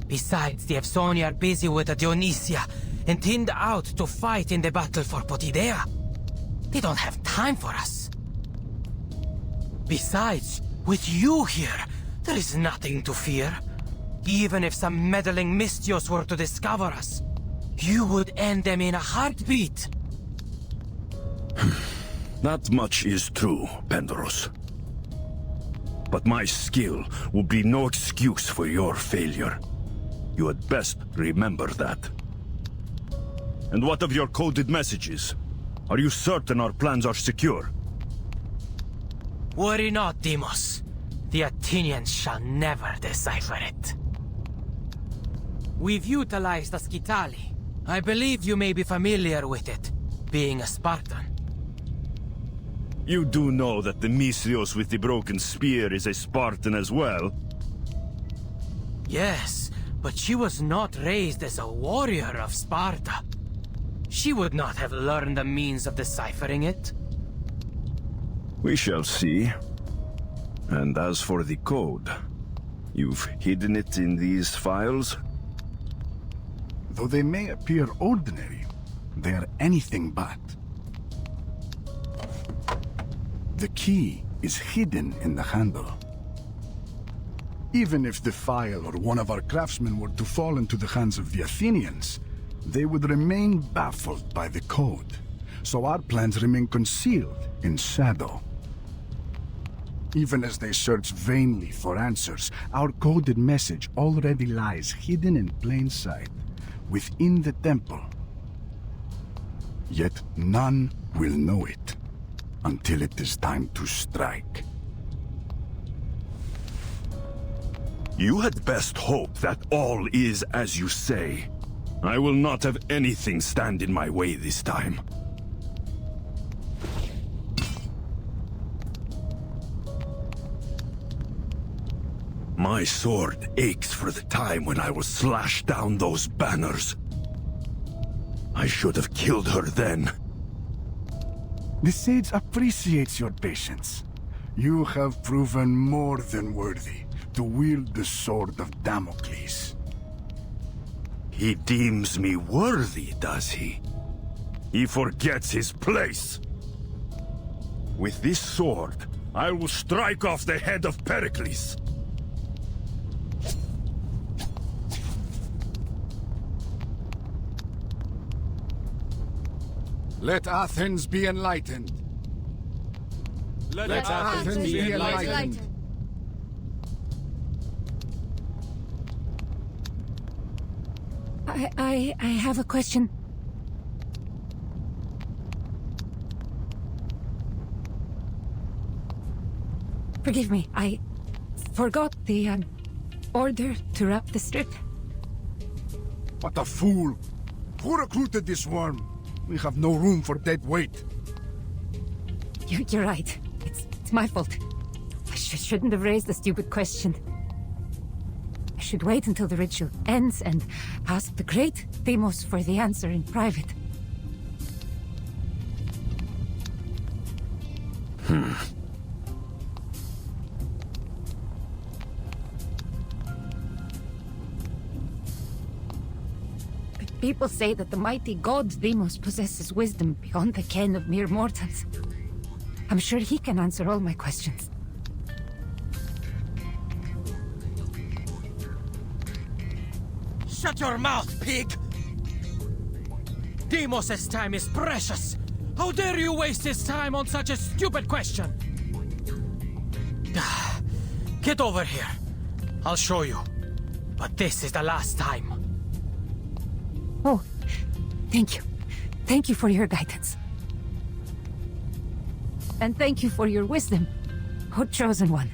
Besides, the Evsoni are busy with the Dionysia and thinned out to fight in the battle for Potidea. They don't have time for us. Besides, with you here, there is nothing to fear. Even if some meddling Mystios were to discover us, you would end them in a heartbeat. Not much is true, Pendaros. but my skill will be no excuse for your failure. You had best remember that. And what of your coded messages? Are you certain our plans are secure? Worry not, Deimos. The Athenians shall never decipher it. We've utilized the Scitali. I believe you may be familiar with it, being a Spartan. You do know that the Misthios with the broken spear is a Spartan as well? Yes, but she was not raised as a warrior of Sparta. She would not have learned the means of deciphering it. We shall see. And as for the code, you've hidden it in these files? Though they may appear ordinary, they are anything but. The key is hidden in the handle. Even if the file or one of our craftsmen were to fall into the hands of the Athenians, they would remain baffled by the code. So our plans remain concealed in shadow. Even as they search vainly for answers, our coded message already lies hidden in plain sight, within the temple. Yet none will know it, until it is time to strike. You had best hope that all is as you say. I will not have anything stand in my way this time. My sword aches for the time when I will slash down those banners. I should have killed her then. The sage appreciates your patience. You have proven more than worthy to wield the sword of Damocles. He deems me worthy, does he? He forgets his place. With this sword, I will strike off the head of Pericles. Let Athens be enlightened. Let Athens be enlightened. I have a question. Forgive me, I forgot the order to wrap the strip. What a fool! Who recruited this worm? We have no room for dead weight. You're right. It's my fault. I shouldn't have raised the stupid question. I should wait until the ritual ends and ask the great Deimos for the answer in private. People say that the mighty god Deimos possesses wisdom beyond the ken of mere mortals. I'm sure he can answer all my questions. Shut your mouth, pig! Deimos' time is precious! How dare you waste his time on such a stupid question? Get over here. I'll show you. But this is the last time. Oh, thank you. Thank you for your guidance. And thank you for your wisdom, O Chosen One.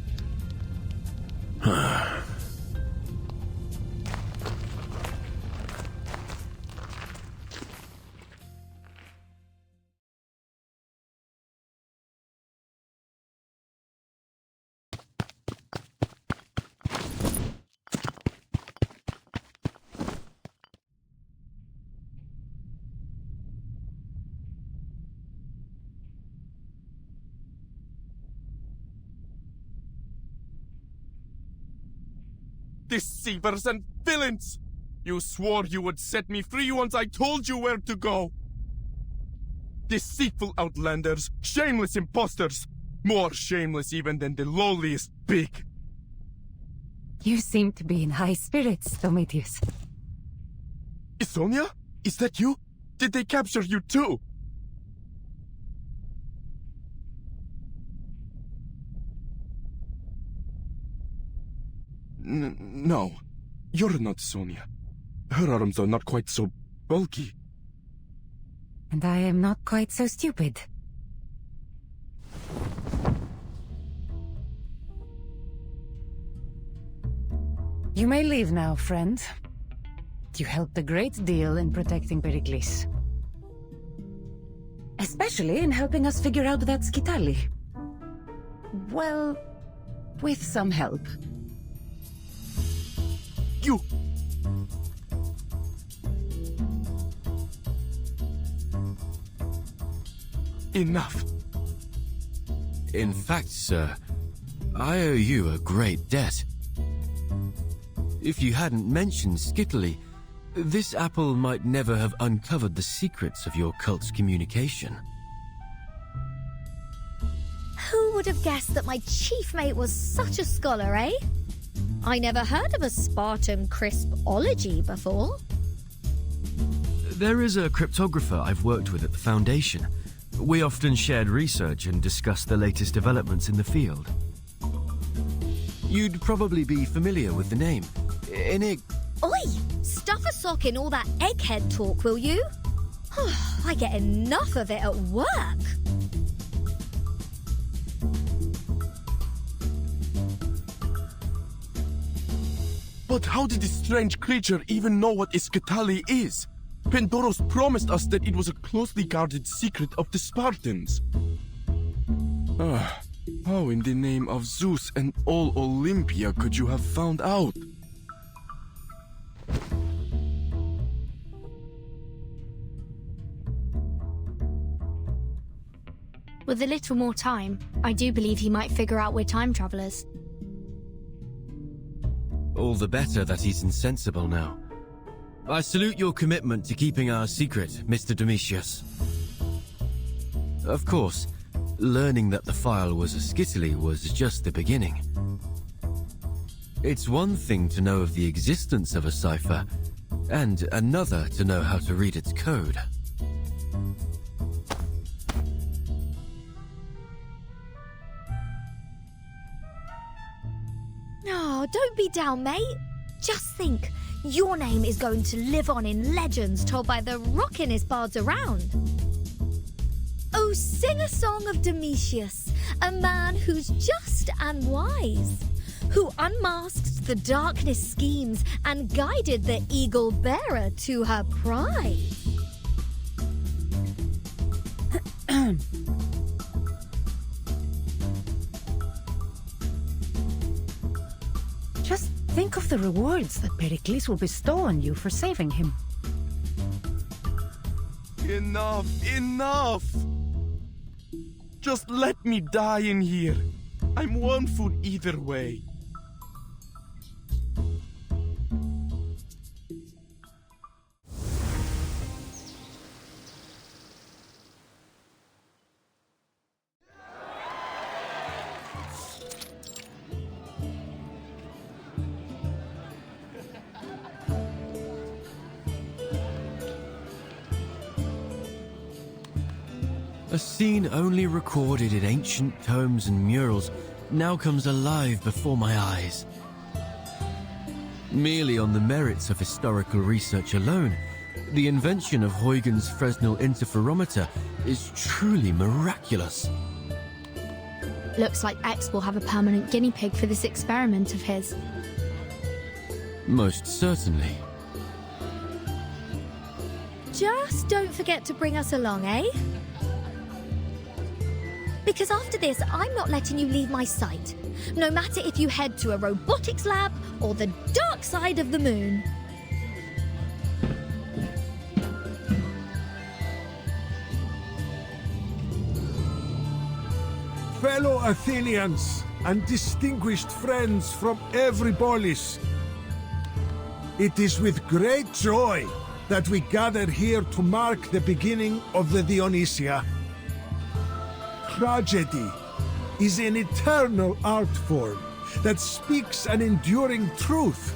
Deceivers and villains! You swore you would set me free once I told you where to go! Deceitful outlanders, shameless imposters! More shameless even than the lowliest pig! You seem to be in high spirits, Domitius. Isonia? Is that you? Did they capture you too? No. You're not Sonia. Her arms are not quite so bulky. And I am not quite so stupid. You may leave now, friend. You helped a great deal in protecting Pericles. Especially in helping us figure out that Skitali. Well, with some help. You... Enough. In fact, sir, I owe you a great debt. If you hadn't mentioned Skittily, this apple might never have uncovered the secrets of your cult's communication. Who would have guessed that my chief mate was such a scholar, eh? I never heard of a Spartan crispology before. There is a cryptographer I've worked with at the Foundation. We often shared research and discussed the latest developments in the field. You'd probably be familiar with the name. Oi! Stuff a sock in all that egghead talk, will you? I get enough of it at work. But how did this strange creature even know what Iskatali is? Pendoros promised us that it was a closely guarded secret of the Spartans. How in the name of Zeus and all Olympia could you have found out? With a little more time, I do believe he might figure out we're time travelers. All the better that he's insensible now. I salute your commitment to keeping our secret, Mr. Domitius. Of course, learning that the file was a Skittily was just the beginning. It's one thing to know of the existence of a cipher, and another to know how to read its code. Oh, don't be down, mate. Just think, your name is going to live on in legends told by the rockinest bards around. Oh, sing a song of Domitius, a man who's just and wise, who unmasked the darkness schemes and guided the eagle bearer to her prize. Just think of the rewards that Pericles will bestow on you for saving him. Enough, enough! Just let me die in here. I'm one food either way. A scene only recorded in ancient tomes and murals now comes alive before my eyes. Merely on the merits of historical research alone, the invention of Huygens' Fresnel interferometer is truly miraculous. Looks like X will have a permanent guinea pig for this experiment of his. Most certainly. Just don't forget to bring us along, eh? Because after this, I'm not letting you leave my sight. No matter if you head to a robotics lab or the dark side of the moon. Fellow Athenians and distinguished friends from every polis, it is with great joy that we gather here to mark the beginning of the Dionysia. Tragedy is an eternal art form that speaks an enduring truth,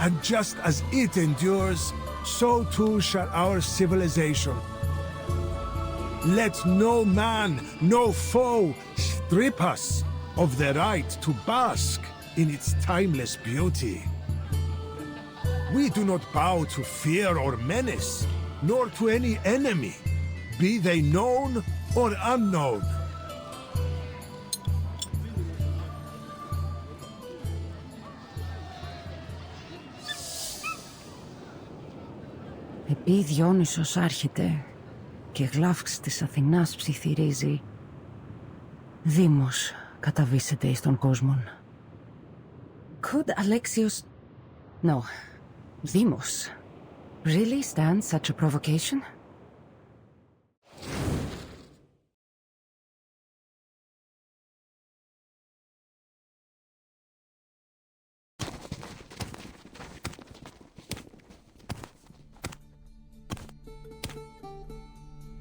and just as it endures, so too shall our civilization. Let no man, no foe, strip us of the right to bask in its timeless beauty. We do not bow to fear or menace, nor to any enemy, be they known or unknown. Επί Διόνυσος άρχεται και γλάφξ της Αθηνάς ψιθυρίζει. Δήμος καταβήσεται εις των κόσμων. Could Alexios... No. Demos really stand such a provocation?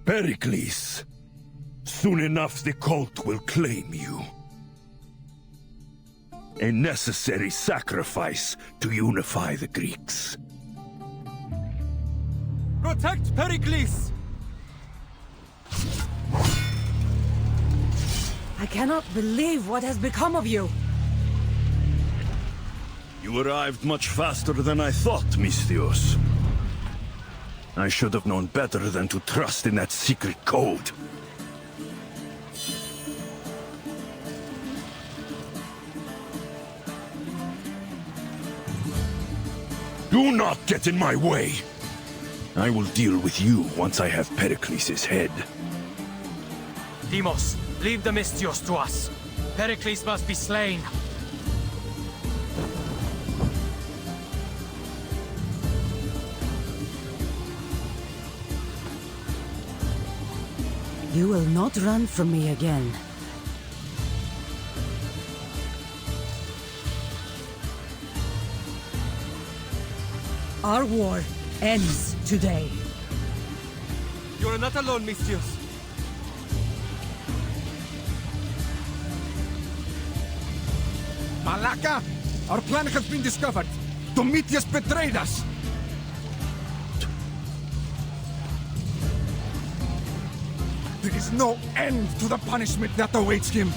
Pericles, soon enough the cult will claim you. A necessary sacrifice to unify the Greeks. Protect Pericles! I cannot believe what has become of you. You arrived much faster than I thought, Misthios. I should have known better than to trust in that secret code. Do not get in my way! I will deal with you once I have Pericles' head. Demos, leave the Misthios to us. Pericles must be slain. You will not run from me again. Our war ends today. You are not alone, Misthios. Malaka! Our plan has been discovered. Domitius betrayed us! There is no end to the punishment that awaits him.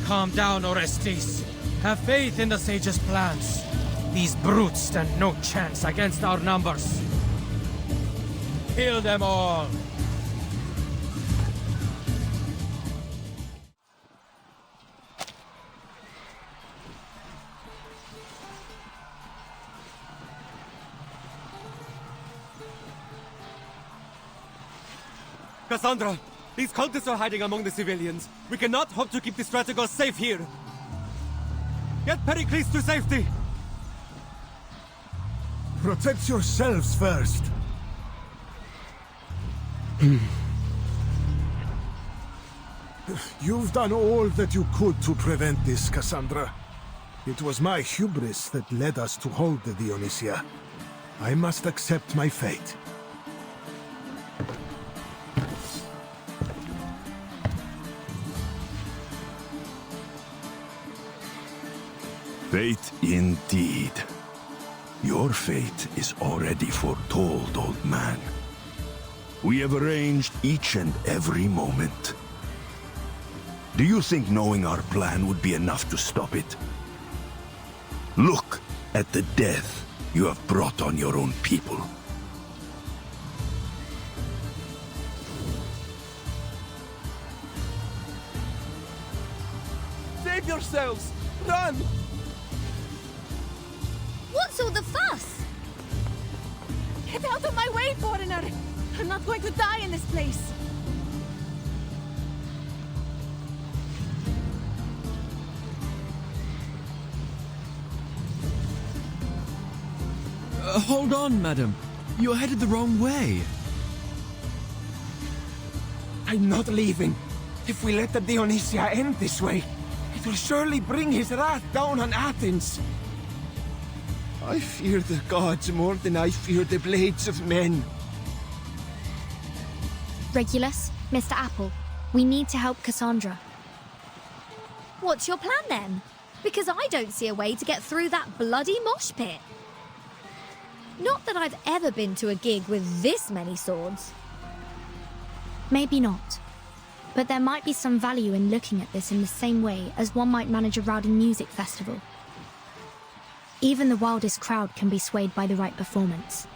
Calm down, Orestes. Have faith in the sage's plans. These brutes stand no chance against our numbers. Kill them all! Cassandra, these cultists are hiding among the civilians. We cannot hope to keep the strategos safe here. Get Pericles to safety! Protect yourselves first. You've done all that you could to prevent this, Cassandra. It was my hubris that led us to hold the Dionysia. I must accept my fate. Fate indeed. Your fate is already foretold, old man. We have arranged each and every moment. Do you think knowing our plan would be enough to stop it? Look at the death you have brought on your own people. Save yourselves! Run! What's all the fuss? Get out of my way, foreigner! I'm not going to die in this place! Hold on, madam. You're headed the wrong way. I'm not leaving. If we let the Dionysia end this way, it will surely bring his wrath down on Athens. I fear the gods more than I fear the blades of men. Regulus, Mr. Apple, we need to help Cassandra. What's your plan then? Because I don't see a way to get through that bloody mosh pit. Not that I've ever been to a gig with this many swords. Maybe not. But there might be some value in looking at this in the same way as one might manage a rowdy music festival. Even the wildest crowd can be swayed by the right performance.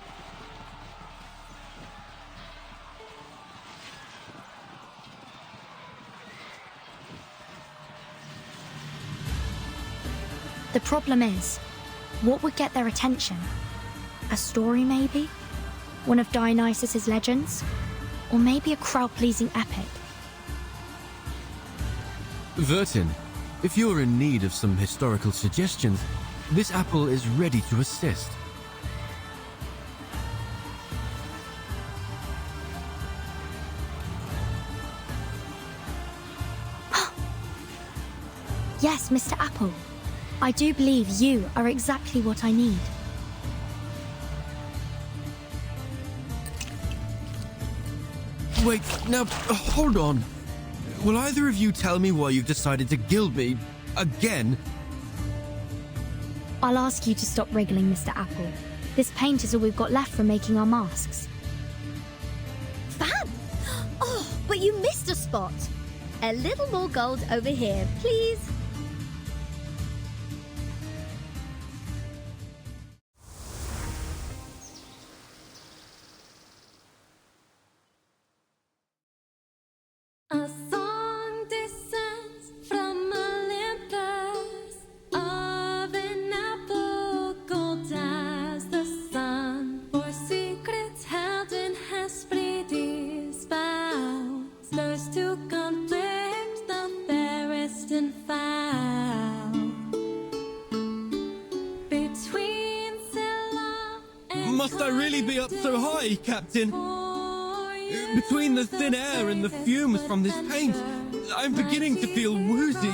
The problem is, what would get their attention? A story, maybe? One of Dionysus's legends? Or maybe a crowd-pleasing epic? Vertin, if you're in need of some historical suggestions, this apple is ready to assist. Yes, Mr. Apple. I do believe you are exactly what I need. Wait, now, hold on. Will either of you tell me why you've decided to gild me again? I'll ask you to stop wriggling, Mr. Apple. This paint is all we've got left for making our masks. Fab! Oh, but you missed a spot. A little more gold over here, please. A song descends from Olympus, of an apple gold as the sun, for secrets held in Hesperides' boughs, those to conflict the fairest and foul. Between Scylla and Must I really be up so high, Captain? Between the thin air and the fumes from this paint, I'm beginning to feel woozy.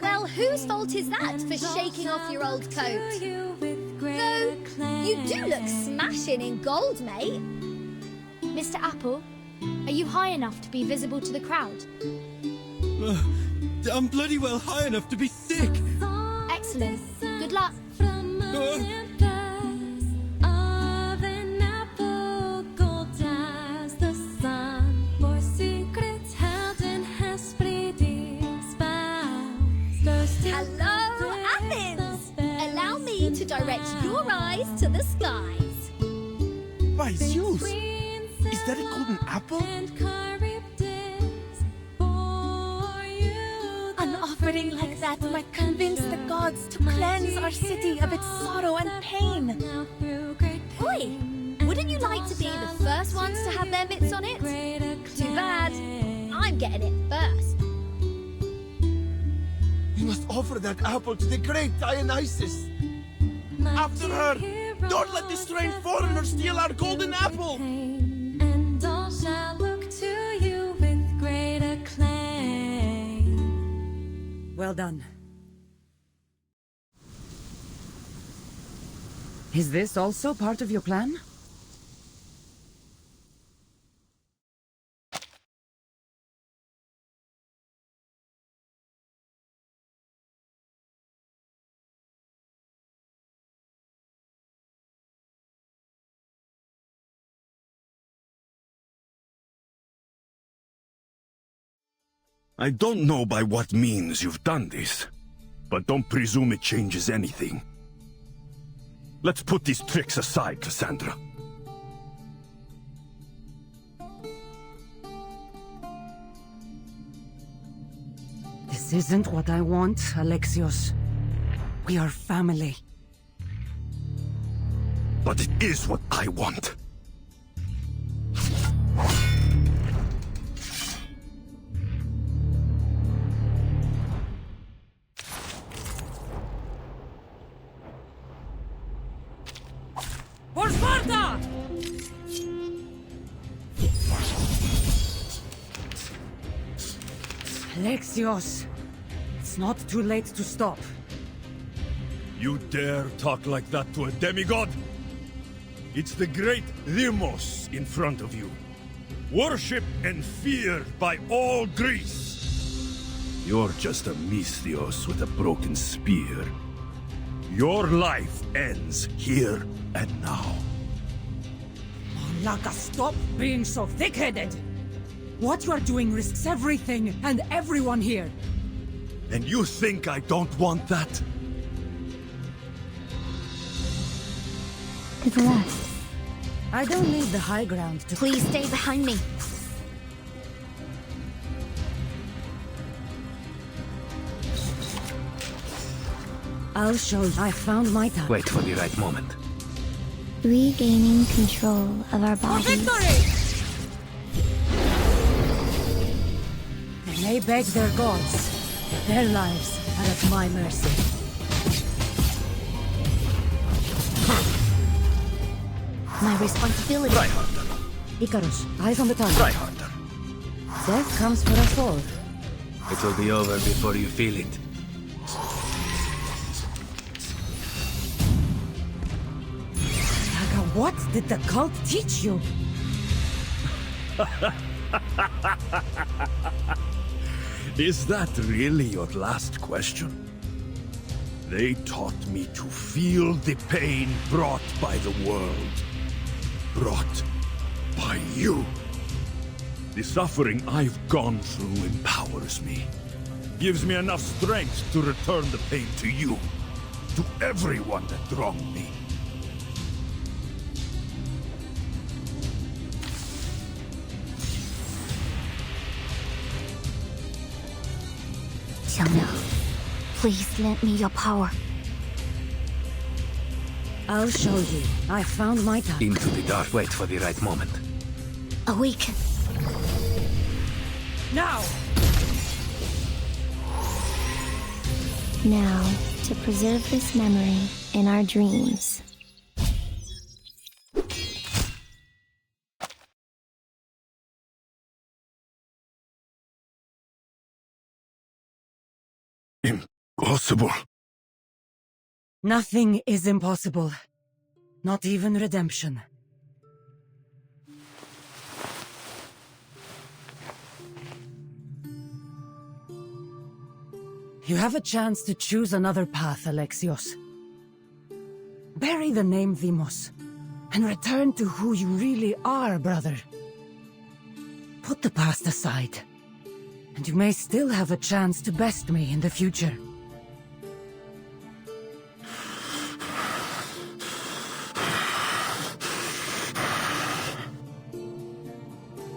Well, whose fault is that for shaking off your old coat? Though, you do look smashing in gold, mate. Mr. Apple, are you high enough to be visible to the crowd? I'm bloody well high enough to be sick. Excellent. Good luck. Hello, Athens! Allow me to direct your eyes to the skies. By Zeus! Is that a golden apple? An offering like that might convince the gods to cleanse our city of its sorrow and pain. Oi! Wouldn't you like to be the first ones to have their mitts on it? Too bad. I'm getting it first. We must offer that apple to the great Dionysus. After her! Don't let this strange foreigner steal our golden apple! And all shall look to you with great acclaim. Well done. Is this also part of your plan? I don't know by what means you've done this, but don't presume it changes anything. Let's put these tricks aside, Cassandra. This isn't what I want, Alexios. We are family. But it is what I want. For Sparta! Alexios, it's not too late to stop. You dare talk like that to a demigod? It's the great Demos in front of you. Worshipped and feared by all Greece. You're just a Misthios with a broken spear. Your life ends here and now. Laka, stop being so thick-headed! What you are doing risks everything and everyone here. And you think I don't want that? To the left. I don't need the high ground to... Please stay behind me. I'll show you. I found my time. Wait for the right moment. Regaining control of our bodies. They may beg their gods. Their lives are at my mercy. My responsibility. Try harder. Icarus, eyes on the target. Try harder. Death comes for us all. It will be over before you feel it. Saga, what did the cult teach you? Is that really your last question? They taught me to feel the pain brought by the world. Brought by you. The suffering I've gone through empowers me. Gives me enough strength to return the pain to you. To everyone that wronged me. Sonia, please lend me your power. I'll show you. I found my time. Into the dark. Wait for the right moment. Awaken. Now! Now, to preserve this memory in our dreams. Impossible. Nothing is impossible. Not even redemption. You have a chance to choose another path, Alexios. Bury the name Deimos, and return to who you really are, brother. Put the past aside, and you may still have a chance to best me in the future.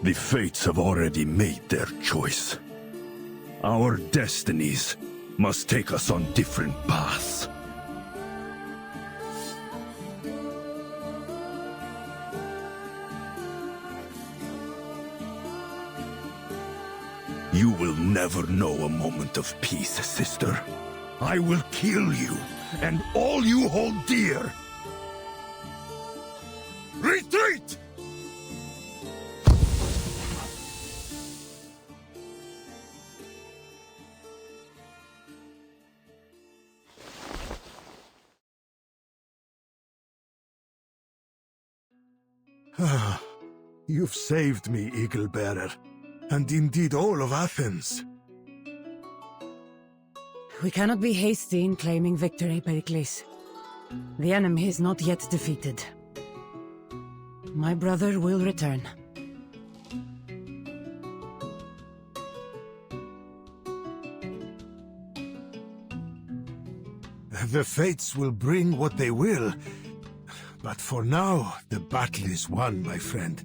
The fates have already made their choice. Our destinies must take us on different paths. You will never know a moment of peace, sister. I will kill you, and all you hold dear. Retreat! You've saved me, Eagle Bearer, and indeed all of Athens. We cannot be hasty in claiming victory, Pericles. The enemy is not yet defeated. My brother will return. The fates will bring what they will, but for now, the battle is won, my friend.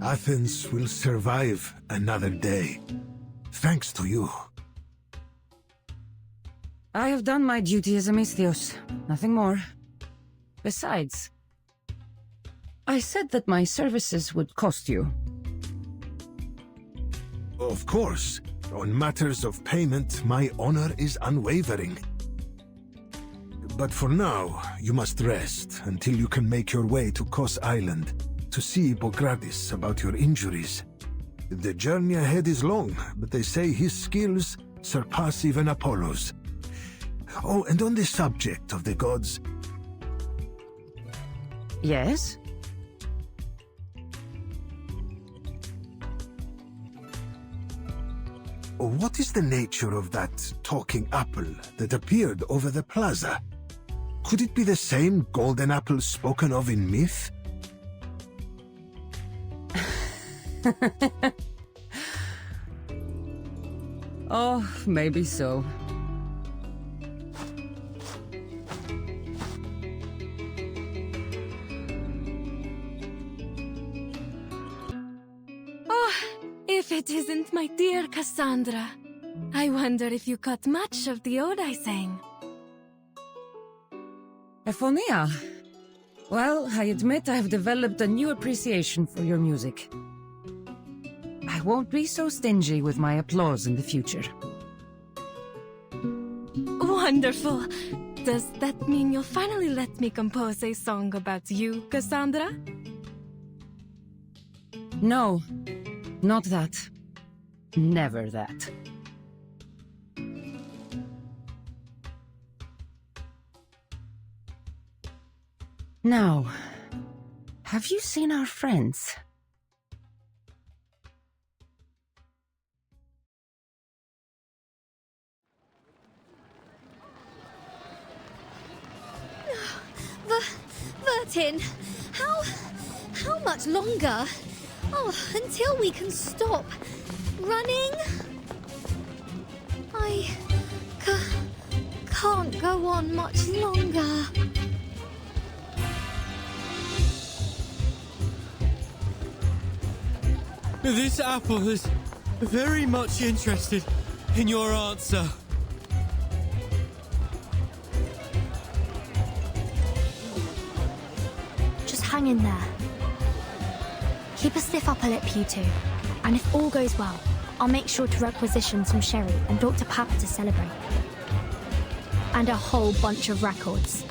Athens will survive another day, thanks to you. I have done my duty as a Misthios, nothing more. Besides, I said that my services would cost you. Of course, on matters of payment, my honor is unwavering. But for now, you must rest until you can make your way to Kos Island to see Hippocrates about your injuries. The journey ahead is long, but they say his skills surpass even Apollo's. Oh, and on the subject of the gods... Yes? What is the nature of that talking apple that appeared over the plaza? Could it be the same golden apple spoken of in myth? Oh, maybe so. Oh, if it isn't my dear Cassandra. I wonder if you caught much of the ode I sang. Ephonia. Well, I admit I've developed a new appreciation for your music. I won't be so stingy with my applause in the future. Wonderful. Does that mean you'll finally let me compose a song about you, Cassandra? No, not that. Never that. Now, have you seen our friends? Vertin, how much longer? Oh, until we can stop running? I can't go on much longer. This apple is very much interested in your answer. Just hang in there. Keep a stiff upper lip, you two. And if all goes well, I'll make sure to requisition some sherry and Dr. Papa to celebrate. And a whole bunch of records.